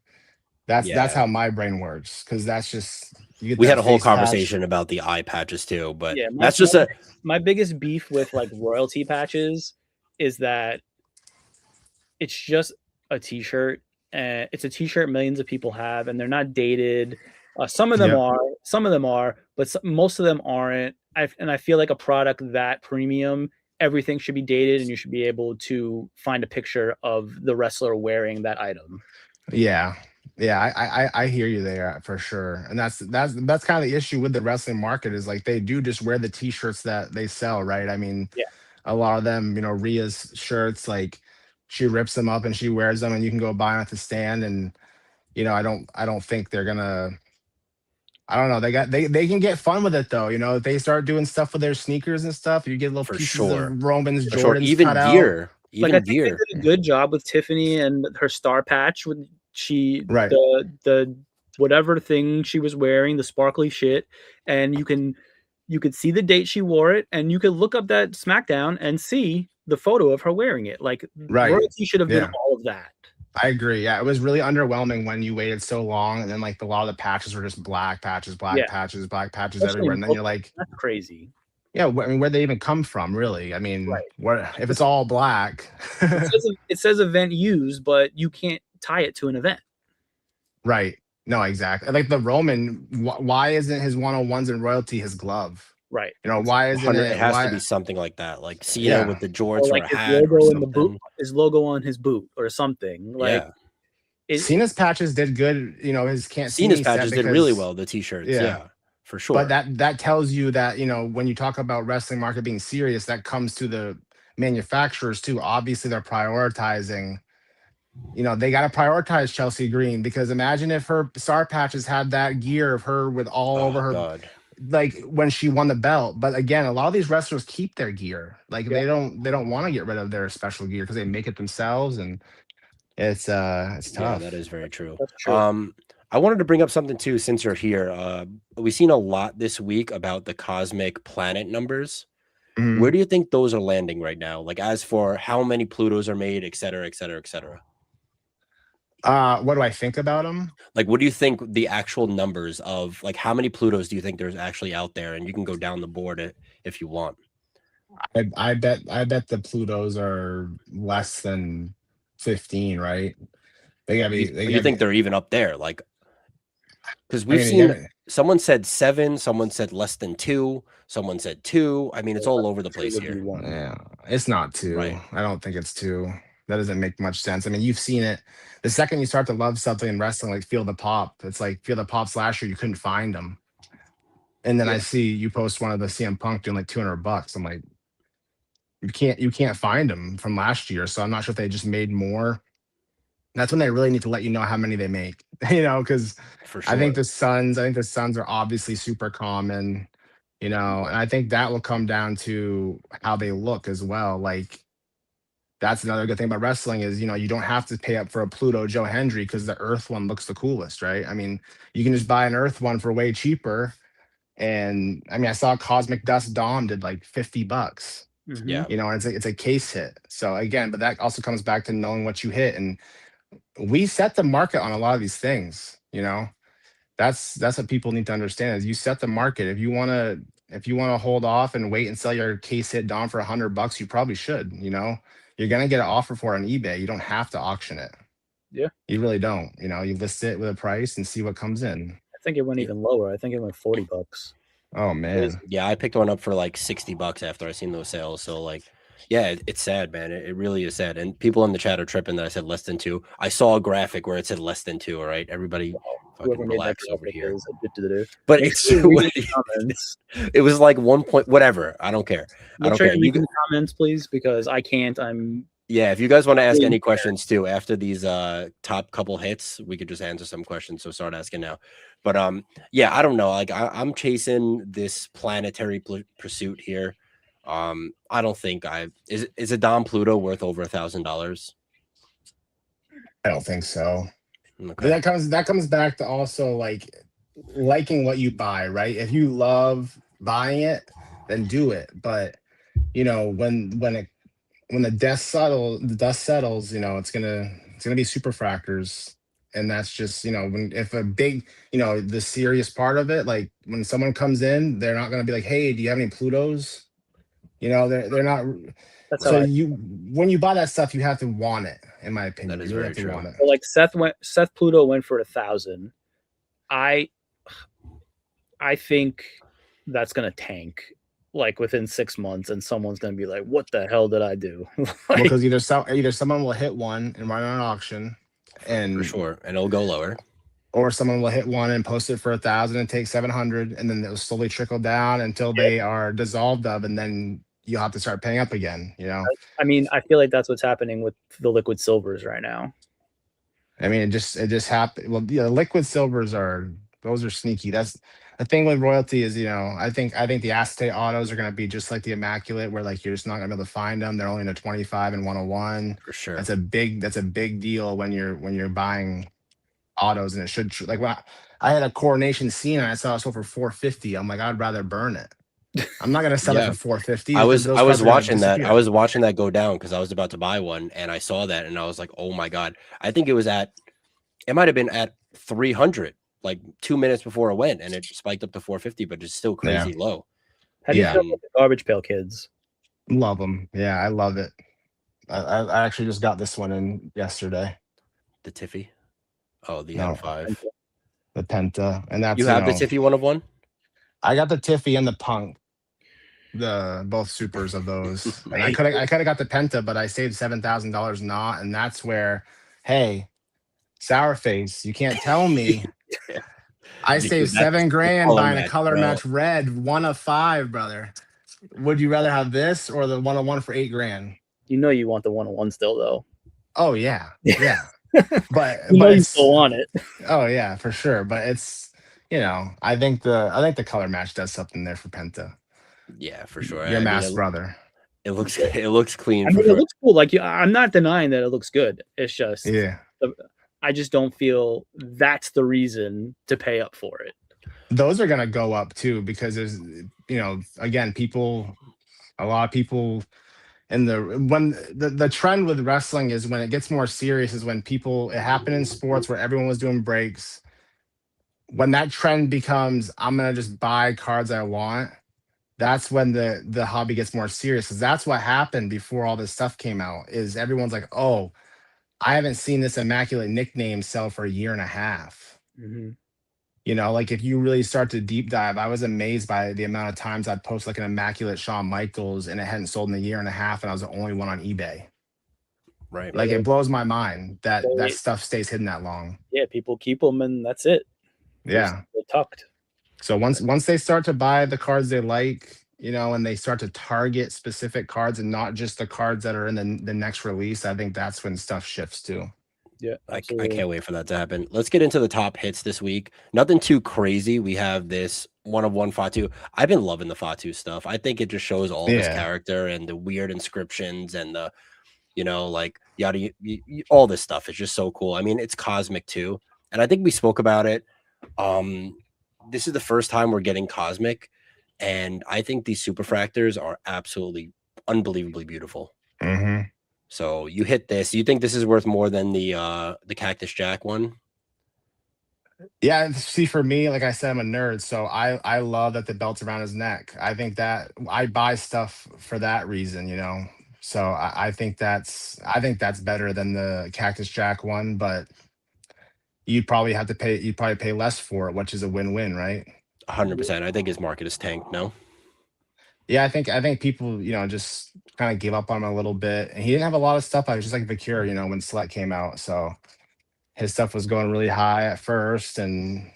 That's how my brain works, because that's just we had a whole conversation about the eye patches too, but that's just my biggest beef with like royalty patches is that it's just a t-shirt, and it's a t-shirt millions of people have, and they're not dated. Some of them are, but most of them aren't. And I feel like a product that premium, everything should be dated, and you should be able to find a picture of the wrestler wearing that item. Yeah, I hear you there for sure, and that's kind of the issue with the wrestling market is like they do just wear the t-shirts that they sell, right? I mean, a lot of them, Rhea's shirts, like she rips them up and she wears them, and you can go buy them at the stand, and I don't think they're gonna. I don't know. They can get fun with it though. If they start doing stuff with their sneakers and stuff, you get little pieces of Romans, Jordans, even gear. Even I think they did a good job with Tiffany and her star patch with the whatever thing she was wearing, the sparkly shit, and you could see the date she wore it, and you could look up that SmackDown and see the photo of her wearing it. Like royalty should have been all of that. I agree. Yeah, it was really underwhelming when you waited so long, and then like a lot of the patches were just black patches, Yeah, black patches especially everywhere, in and then you're Brooklyn. like, That's crazy. yeah, I mean, where they even come from, really? I mean, Right. what if it's all black? It says event used, but you can't tie it to an event. Right. No, exactly. Like the Roman, why isn't his 101s and royalty his glove? Right. You know, why Exactly. isn't 100. It it? has to be Why? something like that, like Cena Yeah. with the Or jorts or like a his hat or logo in the boot, something. his logo on his boot or something. Like Yeah, it, Cena's patches did good, you know, his can't see Cena's me set patches did really because well. The t-shirts, yeah. yeah, for But sure. that tells you that, you know, when you talk about wrestling market being serious, that comes to the manufacturers too. Obviously, they're prioritizing, you know, they got to prioritize Chelsea Green, because imagine if her star patches had that gear of her with all over Oh her, God, like when she won the belt. But again, a lot of these wrestlers keep their gear. Like yeah, they don't want to get rid of their special gear because they make it themselves, and it's yeah, that tough. is very true. that's true. I wanted to bring up something too since you're here. We've seen a lot this week about the cosmic planet numbers. Where Mhm. do you think those are landing right now? Like as for how many Plutos are made, et cetera, et cetera, et cetera. What do I think about them? Like, what do you think the actual numbers of like how many Plutos do you think there's actually out there? And you can go down the board if you want. I bet the Plutos are less than 15, right? They You gotta be. think they're even up there? Like, because I we've mean, you seen gotta, someone said 7, someone said less than 2, someone said 2. I mean, it's So all less over the than two place would be here. one. yeah, it's not two. Right. I don't think it's two. That doesn't make much sense. I mean, you've seen it. The second you start to love something in wrestling, like Feel the Pop, it's like Feel the Pops last year, you couldn't find them. And then Yeah. I see you post one of the CM Punk doing like $200. I'm like, you can't find them from last year. So I'm not sure if they just made more. That's when they really need to let you know how many they make, you know, because For sure. I think the Suns are obviously super common, you know, and I think that will come down to how they look as well. Like that's another good thing about wrestling is, you know, you don't have to pay up for a Pluto Joe Hendry because the Earth one looks the coolest, right? I mean, you can just buy an Earth one for way cheaper. And I mean, I saw Cosmic Dust Dom did like $50, Mm-hmm. Yeah. you know, and it's a case hit. So again, but that also comes back to knowing what you hit. And we set the market on a lot of these things, you know. That's what people need to understand is you set the market. If you want to hold off and wait and sell your case hit Dom for $100, you probably should, you know. You're gonna get an offer for it on eBay. You don't have to auction it. Yeah. You really don't. You know, you list it with a price and see what comes in. I think it went even lower. I think it went $40. Oh Crazy. man. Yeah, I picked one up for like $60 after I seen those sales. So like, yeah, it's sad, man. It really is sad. And people in the chat are tripping that I said less than 2. I saw a graphic where it said less than 2. All right, everybody, fucking Whoever made that relax over graphic here. is a did. But Make it's sure you read the comments. it was like 1 point whatever. I don't care. I Make don't sure care. you read the comments, please, because I can't. Yeah, if you guys want to ask really any questions too after these top couple hits, we could just answer some questions. So start asking now. But yeah, I don't know. Like I'm chasing this planetary pursuit here. I don't think is a Dom Pluto worth over $1,000? I don't think so. But Okay, that comes back to also like liking what you buy, right? If you love buying it, then do it. But you know, when the dust settles, you know, it's gonna be super fractors. And that's just, you know, when if a big, you know, the serious part of it, like when someone comes in, they're not gonna be like, hey, do you have any Plutos? You know, they're not. That's how So I. you when you buy that stuff, you have to want it, in my opinion. that is You really very have to true. want it. So like Seth Pluto went for 1,000. I think that's gonna tank like within 6 months, and someone's gonna be like, "What the hell did I do?" Well, Like, because either someone will hit one and run an auction, For and sure, and it'll go lower. or someone will hit one and post it for 1,000 and take 700, and then it'll slowly trickle down until yeah, they are dissolved of, and then you'll have to start paying up again. You know, I mean, I feel like that's what's happening with the liquid silvers right now. I mean, it just happened. Well, yeah, liquid silvers are those are sneaky. That's the thing with royalty is, you know, I think the acetate autos are going to be just like the immaculate, where like you're just not going to be able to find them. They're only in a 25 and 101. For sure. That's a big deal when you're buying autos, and it should like when I had a coronation scene and I saw it sold for 450. I'm like, I'd rather burn it. I'm not gonna sell it Yeah. for 450. I was Those watching that. I disappear. was watching that go down because I was about to buy one and I saw that and I was like, oh my God. I think it might have been at 300 like 2 minutes before it went and it spiked up to 450, but it's still crazy low. How do you Yeah. feel about the Garbage Pail Kids? Love them. Yeah, I love it. I actually just got this one in yesterday. The Tiffy. Oh, the No, M5. the Penta, and that's You have the Tiffy one of one? I got the Tiffy and the Punk, the both supers of those, and I could have got the Penta, but I saved $7,000 not, and that's where, hey, SourFace, you can't tell me. I Dude, saved that's the $7,000 color buying a match, color bro. match red, 1 of 5, brother. Would you rather have this or the 101 for $8,000? You know you want the 101 still, though. Oh yeah, yeah. But You know but you it's still want it. oh yeah, for sure. But it's I think the color match does something there for Penta. Yeah, for sure. Your I mean, masked brother. it looks clean I for mean, sure. it looks cool. Like, I'm not denying that it looks good. It's just, Yeah. I just don't feel that's the reason to pay up for it. Those are gonna go up too because there's again, a lot of people in the trend with wrestling is when it gets more serious is when it happened in sports where everyone was doing breaks. When that trend becomes I'm gonna just buy cards I want, that's when the hobby gets more serious because that's what happened before all this stuff came out is everyone's like, oh, I haven't seen this immaculate nickname sell for a year and a half. Mm-hmm. Like if you really start to deep dive, I was amazed by the amount of times I'd post like an immaculate Shawn Michaels and it hadn't sold in a year and a half and I was the only one on eBay. Right. Like it blows my mind that that stuff stays hidden that long. Yeah, people keep them and that's it. Yeah. They're tucked. So once they start to buy the cards they like, and they start to target specific cards and not just the cards that are in the next release, I think that's when stuff shifts too. Yeah, I can't wait for that to happen. Let's get into the top hits this week. Nothing too crazy. We have this 1 of 1 Fatu. I've been loving the Fatu stuff. I think it just shows all of his character and the weird inscriptions and the, like yada, all this stuff is just so cool. I mean, it's cosmic too. And I think we spoke about it. This is the first time we're getting cosmic. And I think these superfractors are absolutely unbelievably beautiful. Mm-hmm. So you hit this. You think this is worth more than the Cactus Jack one? Yeah, see, for me, like I said, I'm a nerd, so I love that the belt's around his neck. I think that I buy stuff for that reason, So I think that's better than the Cactus Jack one, but you'd probably pay less for it, which is a win-win, right? 100%. I think his market is tanked. No. Yeah, I think people, just kind of gave up on him a little bit. And he didn't have a lot of stuff. I was just like Vicure, when Select came out. So his stuff was going really high at first. And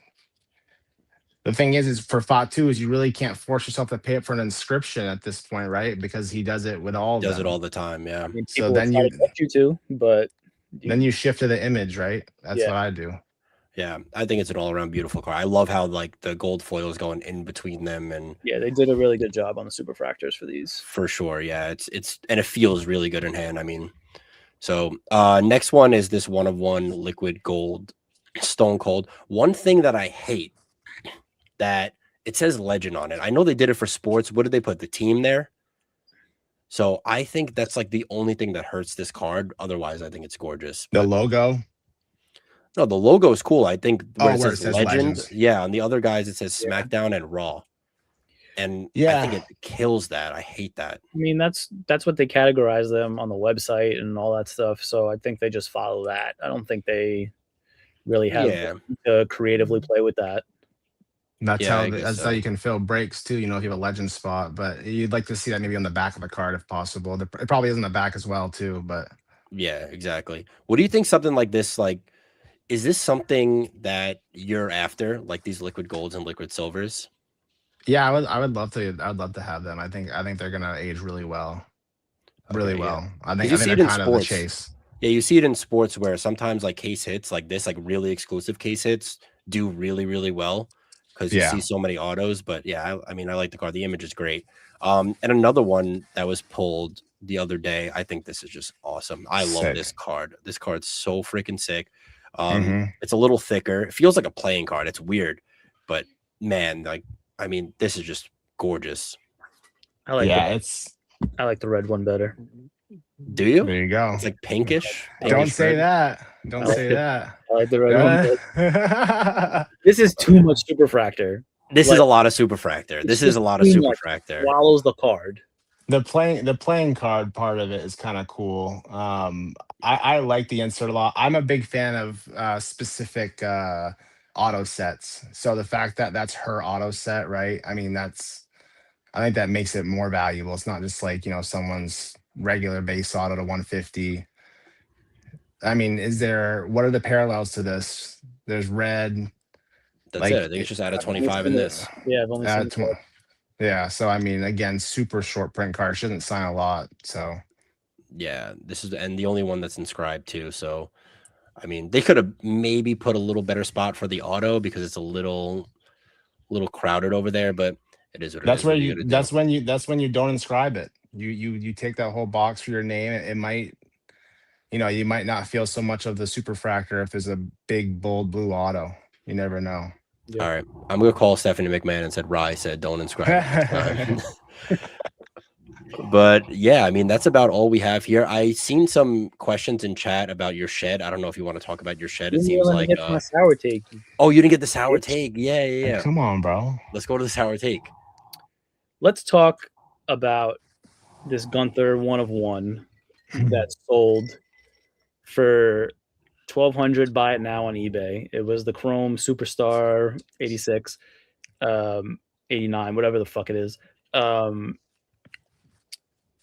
the thing is for Fatu is you really can't force yourself to pay up for an inscription at this point, right? Because he does it with all of them. Does it all the time, yeah. I mean, So then you to, but then you shift to the image, right? That's what I do. Yeah, I think it's an all-around beautiful car. I love how like the gold foil is going in between them, and yeah, they did a really good job on the superfractors for these. For sure, yeah. It's and it feels really good in hand. I mean, so next one is this 1 of 1 liquid gold Stone Cold. One thing that I hate that it says legend on it. I know they did it for sports. What did they put? The team there? So I think that's like the only thing that hurts this card. Otherwise, I think it's gorgeous. The logo. No, the logo is cool. I think where it says legend. Yeah, on the other guys it says SmackDown and Raw. And I think it kills that. I hate that. I mean, that's what they categorize them on the website and all that stuff. So I think they just follow that. I don't think they really have to creatively play with that. That's how you can fill breaks too, if you have a legend spot. But you'd like to see that maybe on the back of a card if possible. It probably is on the back as well too, but yeah, exactly. What do you think something like this, is this something that you're after, like these liquid golds and liquid silvers? Yeah, I would love to. I'd love to have them. I think they're gonna age really well, really well. I think they're kind of the chase. Yeah, you see it in sports where sometimes like case hits like this, like really exclusive case hits, do really really well because you see so many autos. But yeah, I mean, I like the card. The image is great. And another one that was pulled the other day. I think this is just awesome. I love this card. This card's so freaking sick. It's a little thicker. It feels like a playing card. It's weird, but man, I mean, this is just gorgeous. I like Yeah, I like the red one better. Do you? there you go. It's like pinkish. Don't pinkish say red. that. Don't say that. I like the red one better. This is too much superfractor. This Like, is a lot of superfractor. it's This is just a lot of too much. superfractor. Swallows the card. The playing card part of it is kind of cool. I like the insert a lot. I'm a big fan of specific auto sets. So the fact that that's her auto set, right? I mean, I think that makes it more valuable. It's not just like, someone's regular base auto to 150. I mean, what are the parallels to this? There's red. That's like, it. I think it's just added 25 in this. Yeah, I've only seen Yeah, so I mean, again, super short print card. She doesn't sign a lot, so Yeah, this is and the only one that's inscribed too. So, I mean, they could have maybe put a little better spot for the auto because it's a little crowded over there, but it is what it that's is. where What are you gonna do? that's when you don't inscribe it. You take that whole box for your name. It might, you might not feel so much of the superfractor if there's a big bold blue auto. You never know. All right, I'm gonna call Stephanie McMahon and said Rye said don't inscribe it next time. But yeah, I mean that's about all we have here. I seen some questions in chat about your shed. I don't know if you want to talk about your shed. It seems like my sour take. oh, you didn't get the sour take. Yeah. Come on, bro. Let's go to the sour take. Let's talk about this Gunther 1 of 1 that sold for $1,200. Buy it now on eBay. It was the Chrome Superstar 86, 89, whatever the fuck it is.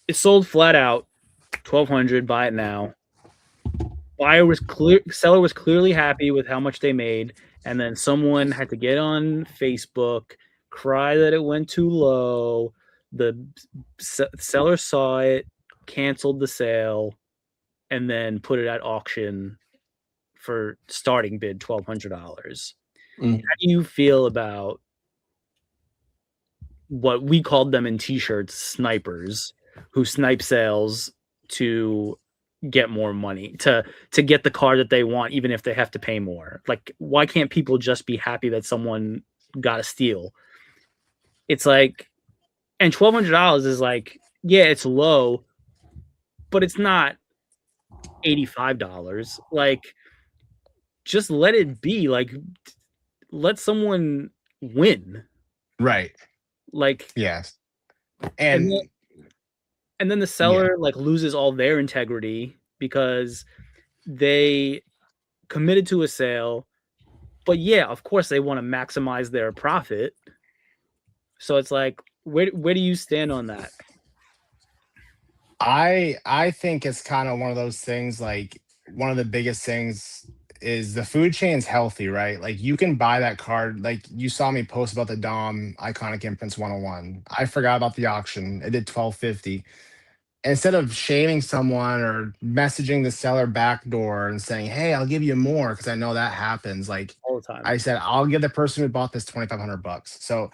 It sold flat out $1,200. Buy it now. Seller was clearly happy with how much they made, and then someone had to get on Facebook, cry that it went too low. The seller saw it, canceled the sale, and then put it at auction for starting bid $1,200. Mm. How do you feel about what we called them in t-shirts, snipers, who snipe sales to get more money, to get the car that they want, even if they have to pay more? Like, why can't people just be happy that someone got a steal? It's like, and $1,200 is like, yeah, it's low, but it's not $85. Like, just let it be. Like, let someone win. Right. Like, Yes. and then the seller like loses all their integrity because they committed to a sale, but yeah, of course they want to maximize their profit. So it's like, where do you stand on that? I think it's kind of one of those things. Like, one of the biggest things is the food chain's healthy, right? Like, you can buy that card. Like, you saw me post about the Dom Iconic Imprints 101. I forgot about the auction. It did $1,250. Instead of shaming someone or messaging the seller backdoor and saying, "Hey, I'll give you more," because I know that happens. Like, All the time. I said, I'll give the person who bought this $2,500. So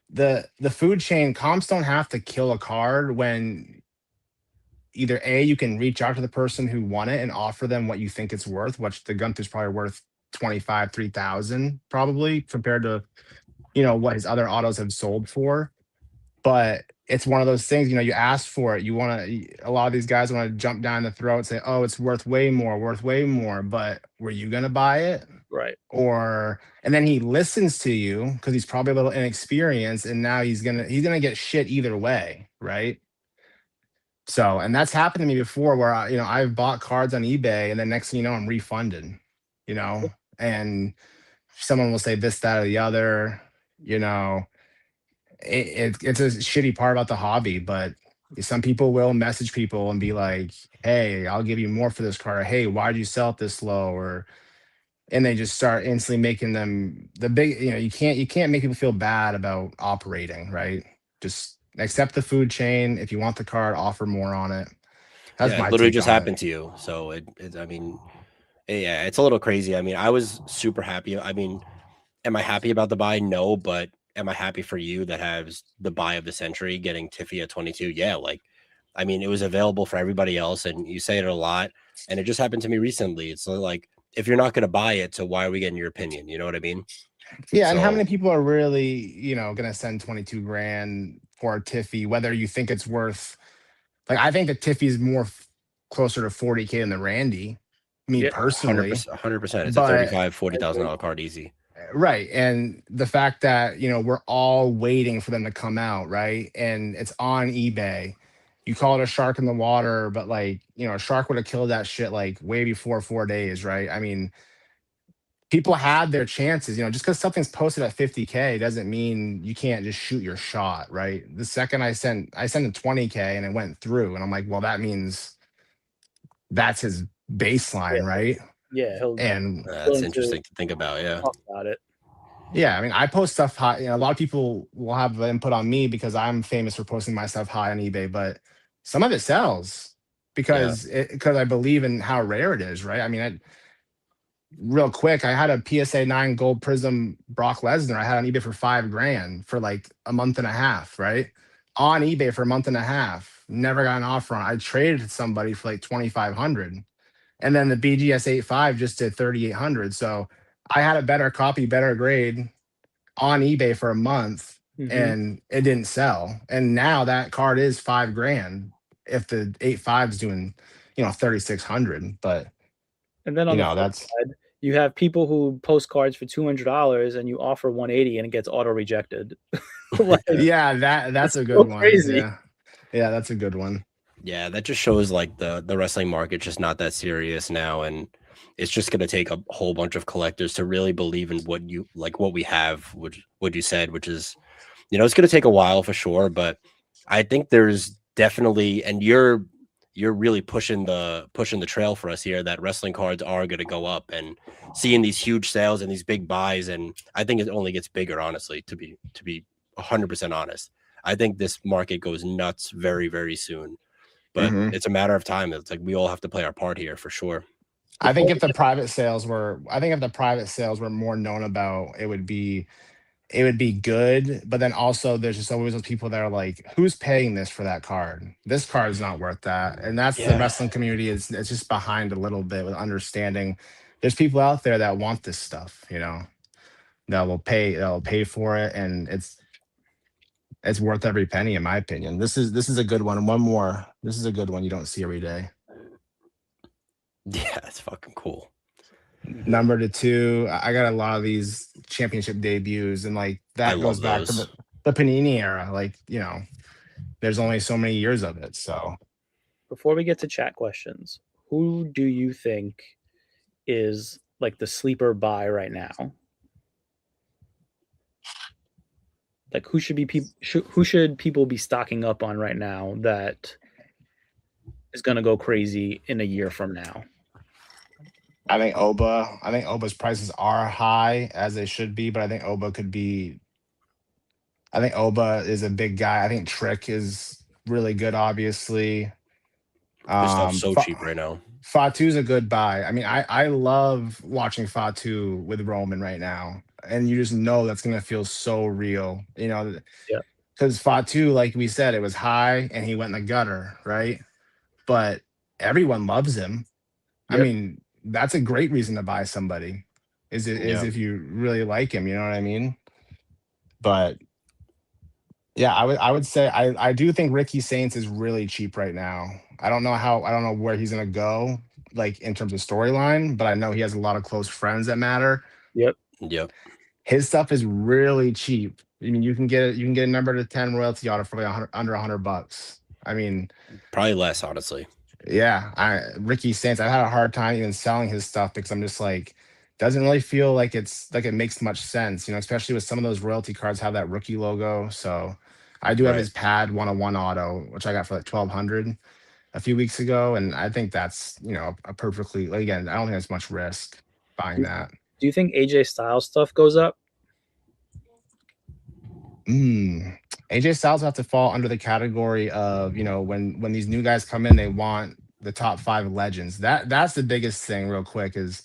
the food chain comps don't have to kill a card when either A, you can reach out to the person who won it and offer them what you think it's worth, which the Gunther's probably worth 25, 3,000 probably compared to, what his other autos have sold for. But it's one of those things, you ask for it. A lot of these guys want to jump down the throat and say, oh, it's worth way more. But were you going to buy it? Right. And then he listens to you because he's probably a little inexperienced, and now he's gonna get shit either way, right? So, and that's happened to me before where I've bought cards on eBay and then next thing you know, I'm refunded, and someone will say this, that, or the other, it's a shitty part about the hobby. But some people will message people and be like, hey, I'll give you more for this card. Or, hey, why'd you sell it this low? And they just start instantly making them the big, you can't make people feel bad about operating, right? Just accept the food chain. If you want the card, offer more on it. That's my literally take just on happened it. to you. So I mean, yeah, it's a little crazy. I mean, I was super happy. I mean, am I happy about the buy? No, but am I happy for you that has the buy of the century getting Tiffy at 22? Yeah, like, I mean, it was available for everybody else, and you say it a lot, and it just happened to me recently. It's like, if you're not going to buy it, so why are we getting your opinion? You know what I mean? Yeah, and how many people are really, going to send 22 grand for a Tiffy, whether you think it's worth, like, I think the Tiffy is more closer to 40K than the Randy, me Yeah. personally. 100%, 100%. It's a But 35, $40,000 card easy. right, and the fact that we're all waiting for them to come out, right, and it's on eBay. You call it a shark in the water, but like a shark would have killed that shit like way before 4 days, right? I mean, people had their chances. Just because something's posted at 50K doesn't mean you can't just shoot your shot, right? The second I sent a 20K and it went through, and I'm like, well, that means that's his Yeah. baseline, right? Yeah. He'll And That's willing to interesting to think about. Yeah. talk about it. yeah, I mean, I post stuff high. A lot of people will have input on me because I'm famous for posting my stuff high on eBay, but some of it sells Yeah. because I believe in how rare it is, right? I mean, real quick, I had a PSA 9 gold prism Brock Lesnar. I had on eBay for 5 grand for like a month and a half, right? On eBay for a month and a half. Never got an offer on it. I traded to somebody for like 2,500. And then the BGS 85 just did 3,800. So I had a better copy, better grade on eBay for a month Hmm. and it didn't sell. And now that card is 5 grand if the 85 is doing, 3,600. But And then on the flip that's side, you have people who post cards for $200 and you offer 180 and it gets auto rejected. Like, yeah, that's it's a so good one. crazy. Yeah. Yeah, that's a good one. Yeah, that just shows like the wrestling market just not that serious now, and it's just going to take a whole bunch of collectors to really believe in what we have, which what you said, which is it's going to take a while for sure, but I think there's definitely, and you're really pushing the trail for us here, that wrestling cards are going to go up, and seeing these huge sales and these big buys, and I think it only gets bigger, honestly, to be 100% honest. I think this market goes nuts very, very soon. But Mhm. it's a matter of time. It's like we all have to play our part here for sure. I think Before if we the get private sales were, I think if the private sales were more known about, it would be good. But then also there's just always those people that are like, who's paying this for that card? This card is not worth that. And that's the Yeah. wrestling community is it's just behind a little bit with understanding. There's people out there that want this stuff, that will pay for it, and it's worth every penny in my opinion. This is a good one. One more. This is a good one you don't see every day. Yeah, it's fucking cool. Number to two, I got a lot of these championship debuts, and like I that goes love back to those. the Panini era. Like, there's only so many years of it. So before we get to chat questions, who do you think is like the sleeper buy right now? Like who should people be stocking up on right now that is going to go crazy in a year from now? I think Oba's prices are high as they should be, but I think Oba is a big guy. I think Trick is really good, obviously. This stuff's Um, so cheap right now. Fatu's a good buy. I mean, I love watching Fatu with Roman right now, and you just know that's gonna feel so real, Yeah. because Fatu, like we said, it was high and he went in the gutter, right? But everyone loves him. I Yep. mean, that's a great reason to buy somebody. Is Yeah. if you really like him, you know what I mean? But yeah, I would say I do think Ricky Saints is really cheap right now. I don't know where he's gonna go, like in terms of storyline, but I know he has a lot of close friends that matter. Yep. Yep. His stuff is really cheap. I mean, you can get a number to 10 royalty auto for like under $100. I mean, Probably less, honestly. yeah, Ricky Saints, I had a hard time even selling his stuff because I'm just like, doesn't really feel like it makes much sense, especially with some of those royalty cards have that rookie logo. So I do have Right. his pad 101 auto, which I got for like 1,200 a few weeks ago. And I think that's, a perfectly, like, again, I don't think there's much risk buying that. Do you think AJ Styles stuff goes up? AJ Styles will have to fall under the category of, when these new guys come in, they want the top 5 legends. That's the biggest thing, real quick, is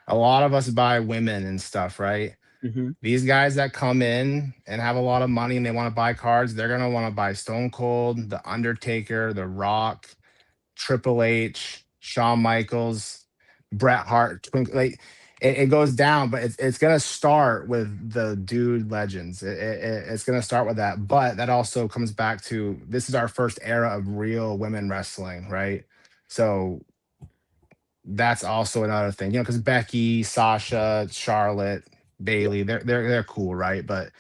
a lot of us buy women and stuff, right? Mm-hmm. These guys that come in and have a lot of money and they want to buy cards, they're gonna want to buy Stone Cold, The Undertaker, The Rock, Triple H, Shawn Michaels, Bret Hart, like it goes down, but it's gonna start with the dude legends. It's gonna start with that, but that also comes back to this is our first era of real women wrestling, right? So that's also another thing, because Becky, Sasha, Charlotte, Bailey, they're cool, right? But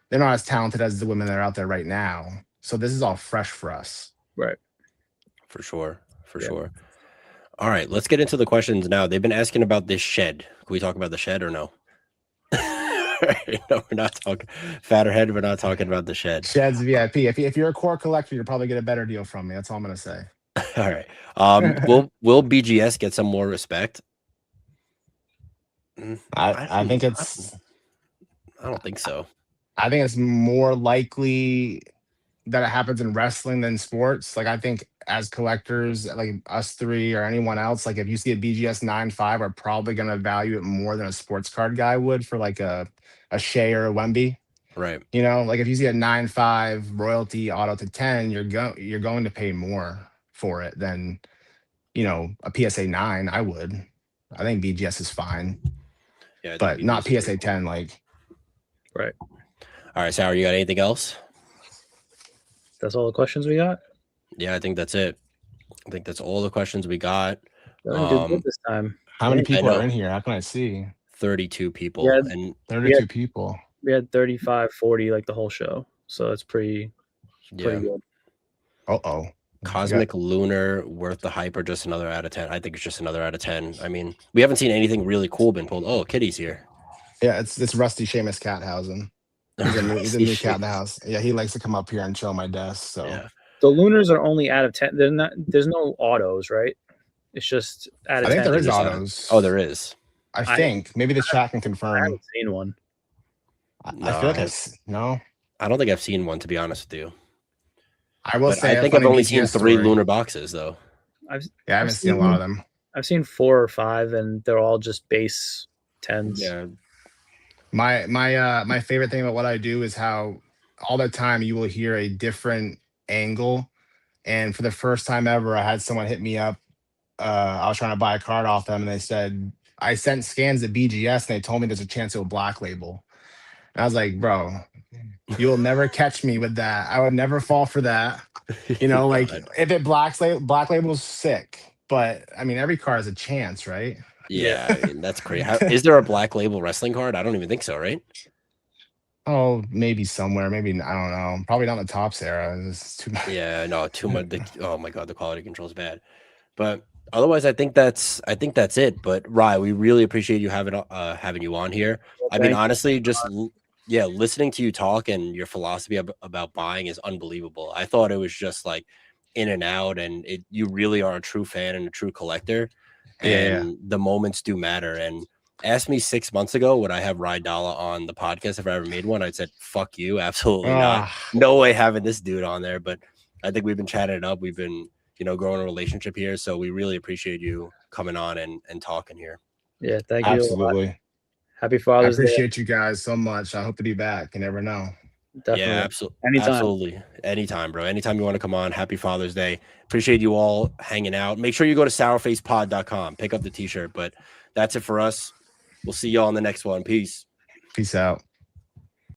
they're not as talented as the women that are out there right now. So this is all fresh for us. Right. For sure. For Yeah. sure. All right, let's get into the questions now. They've been asking about this shed. Can we talk about the shed or no? No, we're not talking fatter head. We're not talking about the shed. Shed's VIP. If you're a core collector, you'll probably get a better deal from me. That's all I'm gonna say. All right. Will BGS get some more respect? I think it's. I don't think so. I think it's more likely that it happens in wrestling than sports. Like I think as collectors, like us three or anyone else, like if you see a BGS 9.5, are probably gonna value it more than a sports card guy would for like a Shea or a Wemby. Right. Like if you see a 9.5 royalty auto to 10, you're going to pay more for it than a PSA 9. I would. I think BGS is fine. Yeah, but not PSA 10. Like, right. All right, Sour, you got anything else? That's all the questions we got? Yeah, I think that's it. I think that's all the questions we got. Did good this time. How many people are in here? How can I see? 32 people. Yeah, and 32 people. We had 35, 40 like the whole show. So it's pretty good. Uh-oh. Cosmic Lunar, worth the hype, or just another out of 10? I think it's just another out of 10. I mean, we haven't seen anything really cool been pulled. Oh, Kitty's here. Yeah, it's Rusty Seamus Cathausen. He's a new cat in the house. Yeah, he likes to come up here and chill my desk. So yeah. The Lunars are only out of 10. There's no autos, right? It's just out of 10. I think there is autos. Oh, there is. I think. Maybe the chat can confirm. I haven't seen one. I feel like no. I don't think I've seen one, to be honest with you. I will say I think I've only seen 3 lunar boxes though. I haven't seen a lot of them. I've seen 4 or 5, and they're all just base 10s. Yeah. My favorite thing about what I do is how all the time you will hear a different angle. And for the first time ever, I had someone hit me up. I was trying to buy a card off them, and they said I sent scans at BGS, and they told me there's a chance it will black label. And I was like, bro, you will never catch me with that. I would never fall for that. Like if it black label's sick, but I mean every card has a chance, right? Yeah, I mean, that's crazy. Is there a black label wrestling card? I don't even think so, right? Oh, maybe somewhere. Maybe I don't know. Probably not in the Topps era. It's too much. Yeah, no, too much. Oh my god, the quality control is bad. But otherwise, I think that's it. But Rye, we really appreciate you having you on here. Well, I mean, honestly, just listening to you talk and your philosophy about buying is unbelievable. I thought it was just like in and out, and you really are a true fan and a true collector. And the moments do matter. And ask me 6 months ago, would I have RyDolla on the podcast if I ever made one? I said, fuck you. Absolutely not. No way having this dude on there. But I think we've been chatting it up. We've been, growing a relationship here. So we really appreciate you coming on and talking here. Yeah, thank you. Absolutely. Happy Father's Day. I appreciate you guys so much. I hope to be back. You never know. Definitely. Yeah, absolutely. Anytime. Absolutely. Anytime, bro. Anytime you want to come on. Happy Father's Day. Appreciate you all hanging out. Make sure you go to sourfacepod.com. Pick up the t-shirt. But that's it for us. We'll see y'all on the next one. Peace. Peace out.